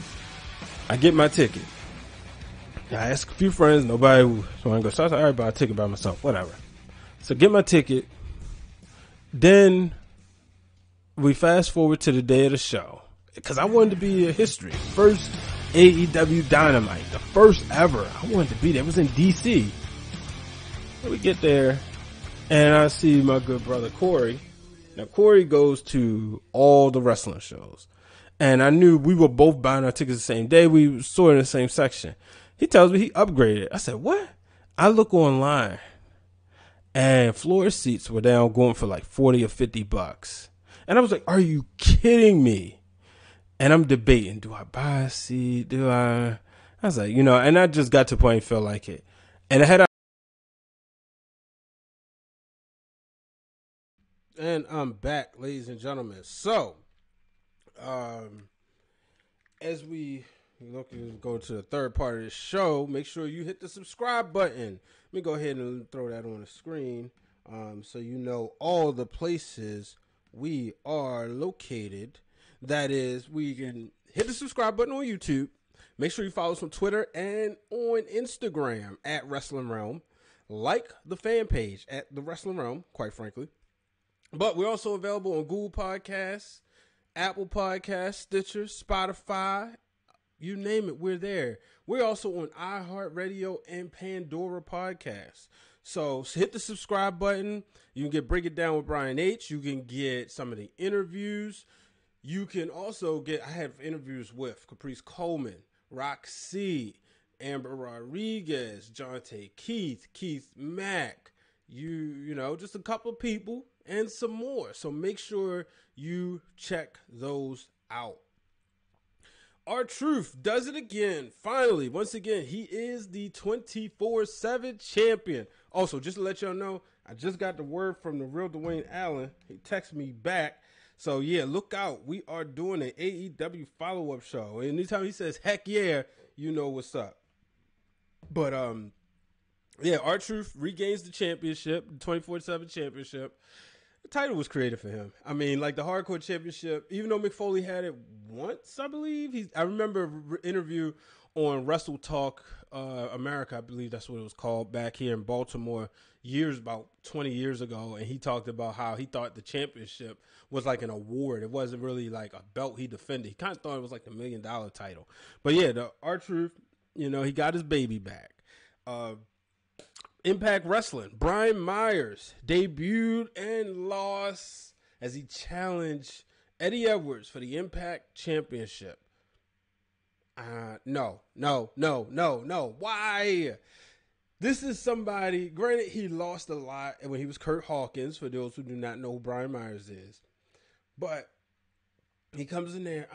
I get my ticket. I ask a few friends, nobody wanted to go. So I was like, all right, buy a ticket by myself, whatever. So get my ticket. Then we fast forward to the day of the show. Because I wanted to be a history. First AEW Dynamite. The first ever. I wanted to be there. It was in DC. So we get there. And I see my good brother Corey. Now Corey goes to all the wrestling shows. And I knew we were both buying our tickets the same day. We were sort of in the same section. He tells me he upgraded. I said, what? I look online. And floor seats were down going for like 40 or 50 bucks. And I was like, are you kidding me? And I'm debating, do I buy a seat? I was like, you know, and I just got to the point and felt like it. And I'm back, ladies and gentlemen. So, as we go to the third part of the show, make sure you hit the subscribe button. Let me go ahead and throw that on the screen, so you know all the places we are located. That is, we can hit the subscribe button on YouTube. Make sure you follow us on Twitter and on Instagram at Wrestling Realm. Like the fan page at the Wrestling Realm, quite frankly. But we're also available on Google Podcasts, Apple Podcasts, Stitcher, Spotify, you name it, we're there. We're also on iHeartRadio and Pandora Podcasts. So hit the subscribe button. You can get Break It Down with Brian H. You can get some of the interviews. You can also I have interviews with Caprice Coleman, Roxy, Amber Rodriguez, Jonte Keith Mack, you know, just a couple of people and some more. So make sure you check those out. R-Truth does it again. Finally, once again, he is the 24/7 champion. Also, just to let y'all know, I just got the word from the real Dwayne Allen. He texted me back. So, yeah, look out. We are doing an AEW follow-up show. And anytime he says, heck yeah, you know what's up. But, yeah, R-Truth regains the championship, the 24/7 championship. The title was created for him. I mean, like the Hardcore Championship, even though Mick Foley had it once, I believe. I remember an interview on Wrestle Talk America, I believe that's what it was called, back here in Baltimore, about 20 years ago. And he talked about how he thought the championship was like an award. It wasn't really like a belt he defended. He kind of thought it was like the $1 million title. But yeah, the R-Truth, you know, he got his baby back. Impact Wrestling, Brian Myers debuted and lost as he challenged Eddie Edwards for the Impact Championship. No. Why? This is somebody, granted, he lost a lot when he was Kurt Hawkins, for those who do not know who Brian Myers is. But he comes in there.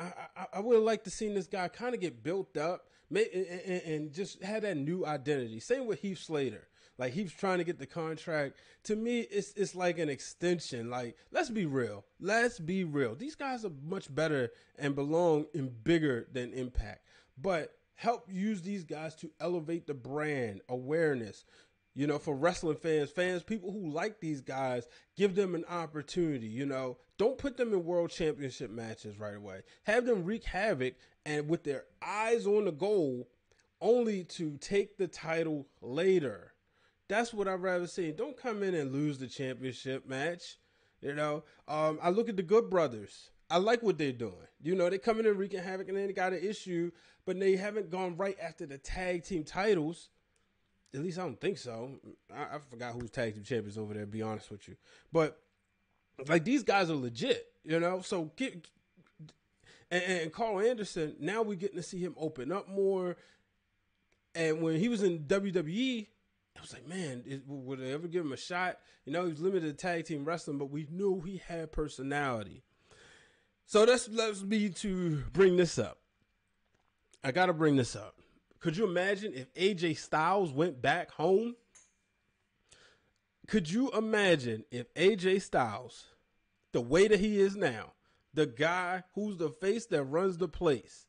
I would have liked to see this guy kind of get built up and just have that new identity. Same with Heath Slater. Like, he was trying to get the contract. To me, it's like an extension. Like, let's be real. These guys are much better and belong in bigger than Impact. But help use these guys to elevate the brand awareness. You know, for wrestling fans, people who like these guys, give them an opportunity, you know. Don't put them in world championship matches right away. Have them wreak havoc and with their eyes on the goal, only to take the title later. That's what I'd rather see. Don't come in and lose the championship match. You know, I look at the Good Brothers. I like what they're doing. You know, they come in and wreaking havoc and then they got an issue, but they haven't gone right after the tag team titles. At least I don't think so. I forgot who's tag team champions over there, to be honest with you. But, like, these guys are legit, you know? So, and Carl Anderson, now we're getting to see him open up more. And when he was in WWE, I was like, man, would they ever give him a shot? You know, he was limited to tag team wrestling, but we knew he had personality. So that's me to bring this up. I got to bring this up. Could you imagine if AJ Styles went back home? Could you imagine if AJ Styles, the way that he is now, the guy who's the face that runs the place,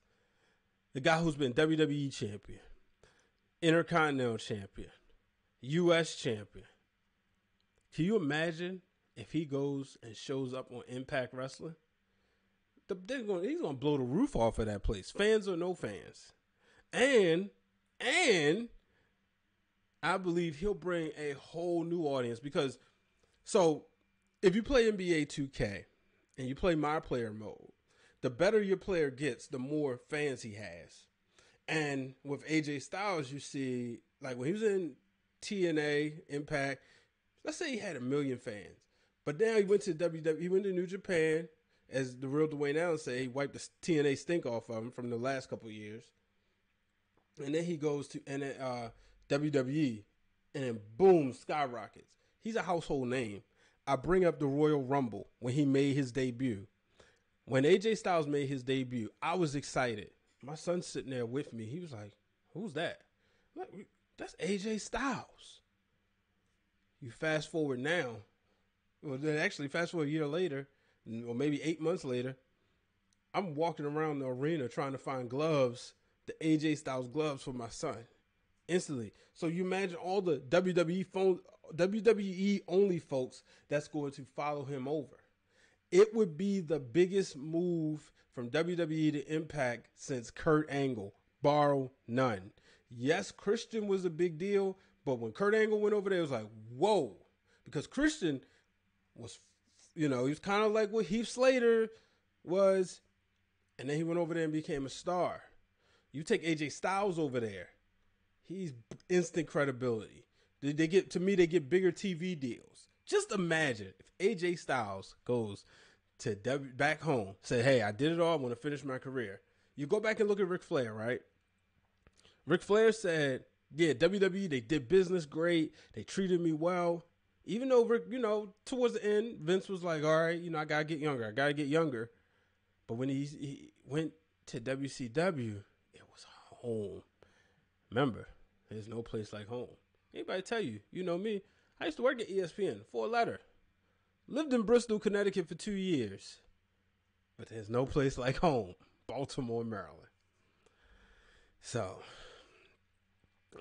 the guy who's been WWE champion, Intercontinental champion, U.S. champion. Can you imagine if he goes and shows up on Impact Wrestling? He's going to blow the roof off of that place. Fans or no fans. And I believe he'll bring a whole new audience because, so if you play NBA 2K and you play My Player mode, the better your player gets, the more fans he has. And with AJ Styles, you see, like when he was in TNA, Impact, let's say he had 1 million fans. But now he went to WWE, he went to New Japan, as the real Dwayne Allen said, he wiped the TNA stink off of him from the last couple of years. And then he goes to WWE, and then boom, skyrockets. He's a household name. I bring up the Royal Rumble when he made his debut. When AJ Styles made his debut, I was excited. My son's sitting there with me. He was like, who's that? I'm like, that's AJ Styles. You fast forward now. Well, then actually fast forward a year later, or maybe 8 months later, I'm walking around the arena trying to find gloves, the AJ Styles gloves for my son. Instantly. So you imagine all the WWE only folks that's going to follow him over. It would be the biggest move from WWE to Impact since Kurt Angle, bar none. Yes, Christian was a big deal, but when Kurt Angle went over there, it was like, whoa. Because Christian was, you know, he was kind of like what Heath Slater was, and then he went over there and became a star. You take AJ Styles over there, he's instant credibility. They get bigger TV deals. Just imagine if AJ Styles goes to back home, say, hey, I did it all, I want to finish my career. You go back and look at Ric Flair, right? Ric Flair said, yeah, WWE, they did business great. They treated me well. Even though, Rick, you know, towards the end, Vince was like, all right, you know, I got to get younger. But when he went to WCW, it was home. Remember, there's no place like home. Anybody tell you, you know me, I used to work at ESPN, 4-letter. Lived in Bristol, Connecticut for 2 years. But there's no place like home. Baltimore, Maryland. So,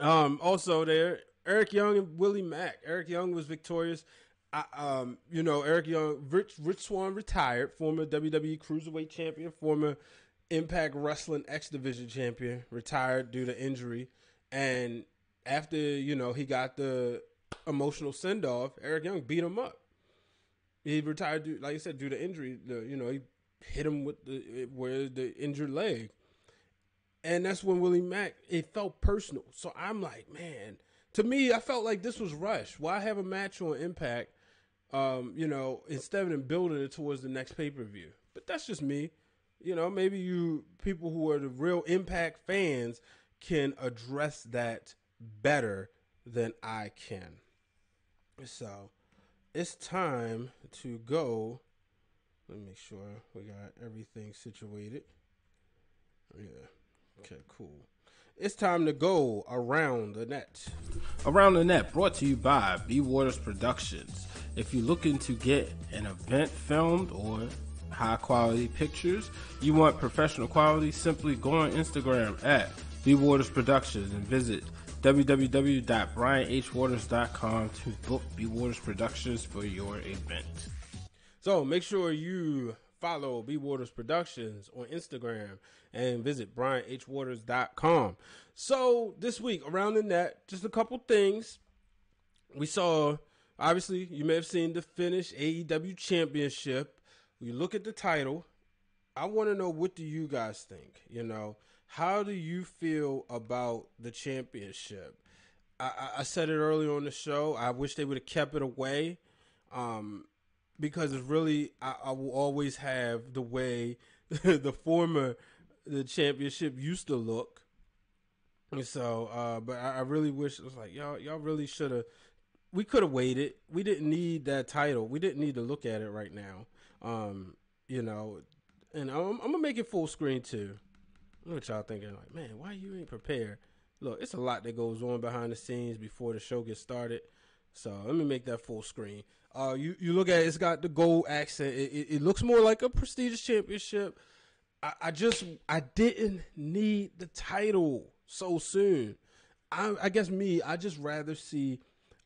also there, Eric Young and Willie Mack. Eric Young was victorious. Eric Young, Rich Swann retired, former WWE Cruiserweight champion, former Impact Wrestling X Division champion, retired due to injury. And after, he got the emotional send-off, Eric Young beat him up. He retired, like I said, due to injury. He hit him with the injured leg. And that's when Willie Mack, it felt personal. So I'm like, man, to me, I felt like this was rushed. Why have a match on Impact, instead of building it towards the next pay-per-view? But that's just me. Maybe you people who are the real Impact fans can address that better than I can. So it's time to go. Let me make sure we got everything situated. Yeah. Okay, cool. It's time to go Around the Net. Around the Net, brought to you by B Waters Productions. If you're looking to get an event filmed or high quality pictures, you want professional quality, simply go on Instagram at B Waters Productions and visit www.brianhwaters.com to book B Waters Productions for your event. So make sure you follow B Waters Productions on Instagram and visit brianhwaters.com. So this week, Around the Net, just a couple things. We saw, obviously, you may have seen the finished AEW Championship. You look at the title. I want to know, what do you guys think? How do you feel about the championship? I said it earlier on the show. I wish they would have kept it away. Because it's really, I will always have the way the championship used to look. So, but I really wish, it was like, y'all really should have, we could have waited. We didn't need that title. We didn't need to look at it right now. And I'm going to make it full screen too. What y'all thinking? Like, man, why you ain't prepared? Look, it's a lot that goes on behind the scenes before the show gets started. So let me make that full screen. You look at it, it's got the gold accent. It looks more like a prestigious championship. I didn't need the title so soon. I guess I just rather see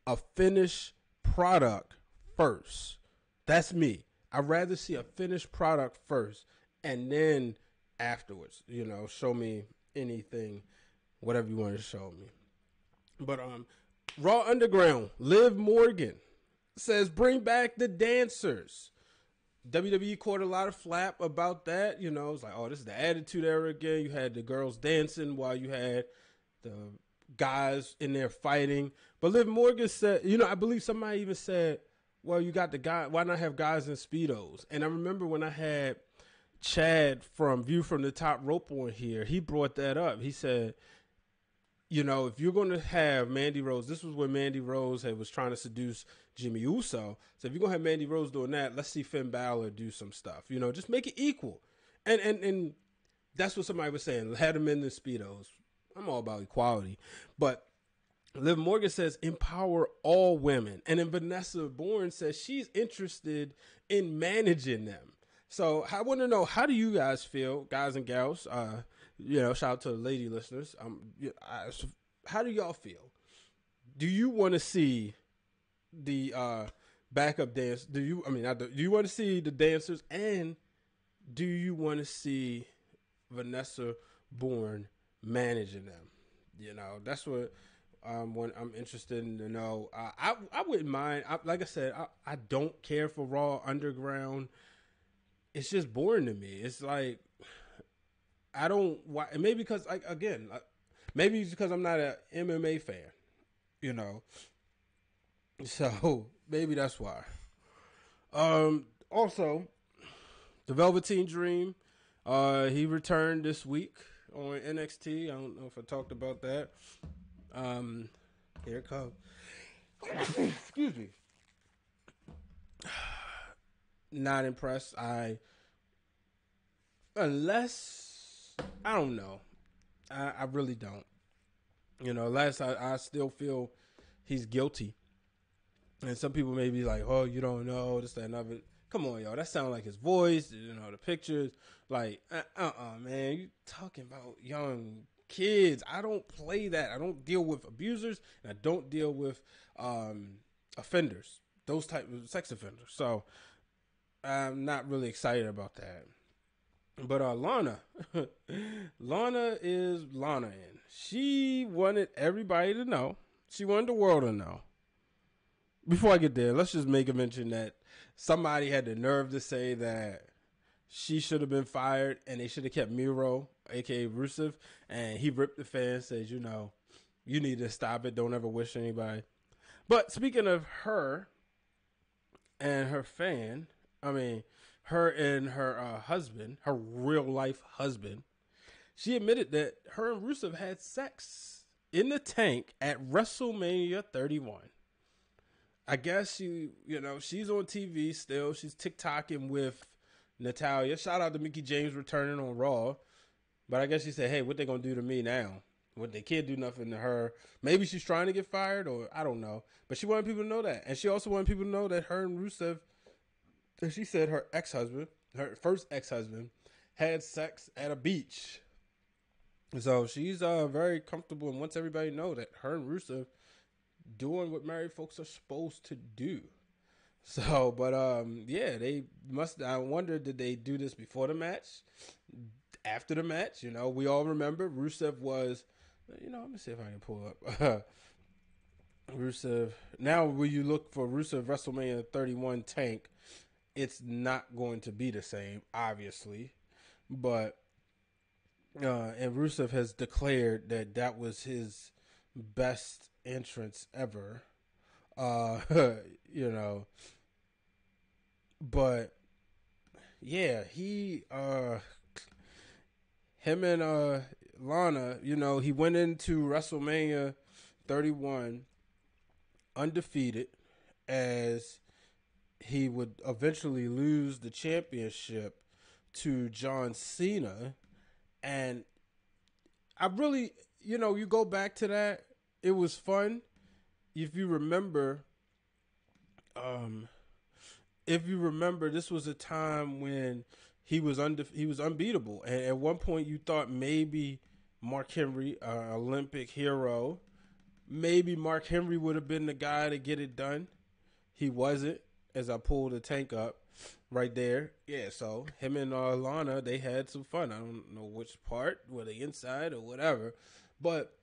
a finished product first. That's me. I'd rather see a finished product first and then afterwards, show me anything, whatever you want to show me. But Raw Underground, Liv Morgan says bring back the dancers. WWE caught a lot of flap about that. It's like, oh, this is the Attitude Era again. You had the girls dancing while you had the guys in there fighting. But Liv Morgan said, I believe somebody even said, well, you got the guy, why not have guys in Speedos? And I remember when I had Chad from View from the Top Rope on here, he brought that up. He said, if you're going to have Mandy Rose, this was when Mandy Rose was trying to seduce Jimmy Uso. So if you're going to have Mandy Rose doing that, let's see Finn Balor do some stuff. Just make it equal. And that's what somebody was saying. Had them in the Speedos. I'm all about equality. But Liv Morgan says empower all women. And then Vanessa Bourne says she's interested in managing them. So I want to know, how do you guys feel, guys and gals? Shout out to the lady listeners. How do y'all feel? Do you want to see the backup dance? Do you want to see the dancers, and do you want to see Vanessa Bourne managing them? That's what I'm interested in to know. I wouldn't mind. Like I said, I don't care for Raw Underground. It's just boring to me. It's like, I don't. Why? Maybe because, maybe it's because I'm not an MMA fan, So maybe that's why. Also, the Velveteen Dream, he returned this week on NXT. I don't know if I talked about that. Here it comes. Excuse me. Not impressed. Unless I don't know. I really don't. I still feel he's guilty. And some people may be like, oh, you don't know, this, that, and other. Come on, y'all. That sounds like his voice, the pictures. Like, man. You talking about young kids. I don't play that. I don't deal with abusers, and I don't deal with offenders, those type of sex offenders. So I'm not really excited about that. But Lana is Lana in. She wanted everybody to know. She wanted the world to know. Before I get there, let's just make a mention that somebody had the nerve to say that she should have been fired and they should have kept Miro, a.k.a. Rusev, and he ripped the fan, says, you need to stop it. Don't ever wish anybody. But speaking of her and her fan, her and her husband, her real-life husband, she admitted that her and Rusev had sex in the tank at WrestleMania 31. I guess she's on TV still. She's TikToking with Natalya. Shout out to Mickie James returning on Raw. But I guess she said, hey, what they going to do to me now? What, they can't do nothing to her. Maybe she's trying to get fired, or I don't know. But she wanted people to know that. And she also wanted people to know that her and Rusev, and she said her ex-husband, her first ex-husband, had sex at a beach. So she's very comfortable and wants everybody to know that her and Rusev doing what married folks are supposed to do. So, but yeah, they must. I wonder, did they do this before the match? After the match? We all remember Rusev was. Let me see if I can pull up Rusev. Now, when you look for Rusev WrestleMania 31 tank, it's not going to be the same, obviously, but and Rusev has declared that was his best entrance ever. But yeah, him and Lana, he went into WrestleMania 31 undefeated, as he would eventually lose the championship to John Cena. And I really, you go back to that, it was fun. If you remember, this was a time when he was unbeatable. And at one point you thought maybe Mark Henry, Olympic hero, maybe Mark Henry would have been the guy to get it done. He wasn't, as I pulled the tank up right there. Yeah, so him and Lana, they had some fun. I don't know which part, were they inside or whatever, but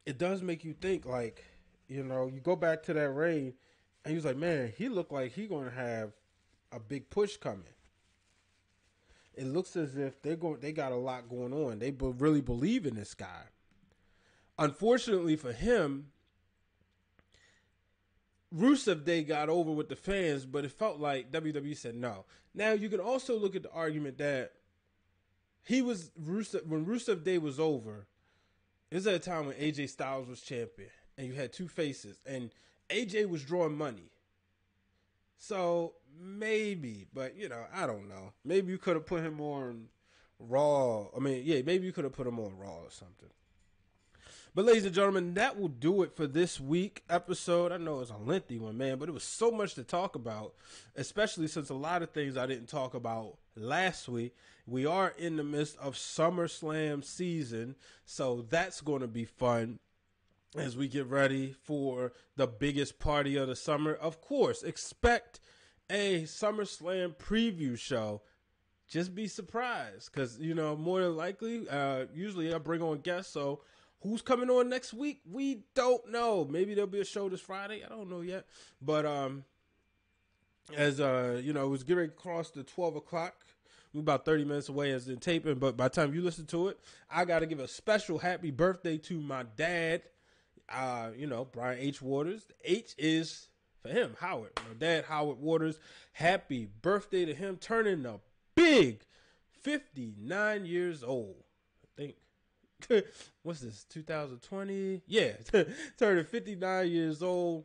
it does make you think, like, you go back to that reign, and he was like, man, he looked like he going to have a big push coming. It looks as if they got a lot going on. They really believe in this guy. Unfortunately for him, Rusev Day got over with the fans, but it felt like WWE said no. Now, you can also look at the argument that when Rusev Day was over, it was at a time when AJ Styles was champion, and you had two faces, and AJ was drawing money. So maybe, but I don't know. Maybe you could have put him on Raw. Maybe you could have put him on Raw or something. But ladies and gentlemen, that will do it for this week episode. I know it's a lengthy one, man, but it was so much to talk about, especially since a lot of things I didn't talk about last week. We are in the midst of SummerSlam season, so that's going to be fun as we get ready for the biggest party of the summer. Of course, expect a SummerSlam preview show. Just be surprised, because, more than likely, usually I bring on guests, so who's coming on next week? We don't know. Maybe there'll be a show this Friday. I don't know yet. But as it was getting ready to cross the 12 o'clock. We're about 30 minutes away as the taping. But by the time you listen to it, I got to give a special happy birthday to my dad, Brian H. Waters. The H is for him, Howard. My dad, Howard Waters. Happy birthday to him. Turning a big 59 years old, I think. What's this, 2020? Yeah, turning 59 years old.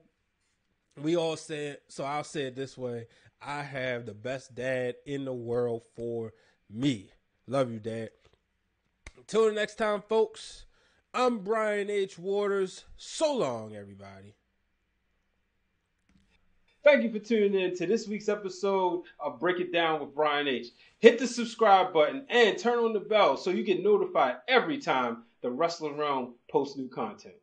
We all said, so I'll say it this way: I have the best dad in the world for me. Love you, Dad. Until the next time, folks, I'm Brian H. Waters. So long, everybody. Thank you for tuning in to this week's episode of Break It Down with Brian H. Hit the subscribe button and turn on the bell so you get notified every time the Wrestling Realm posts new content.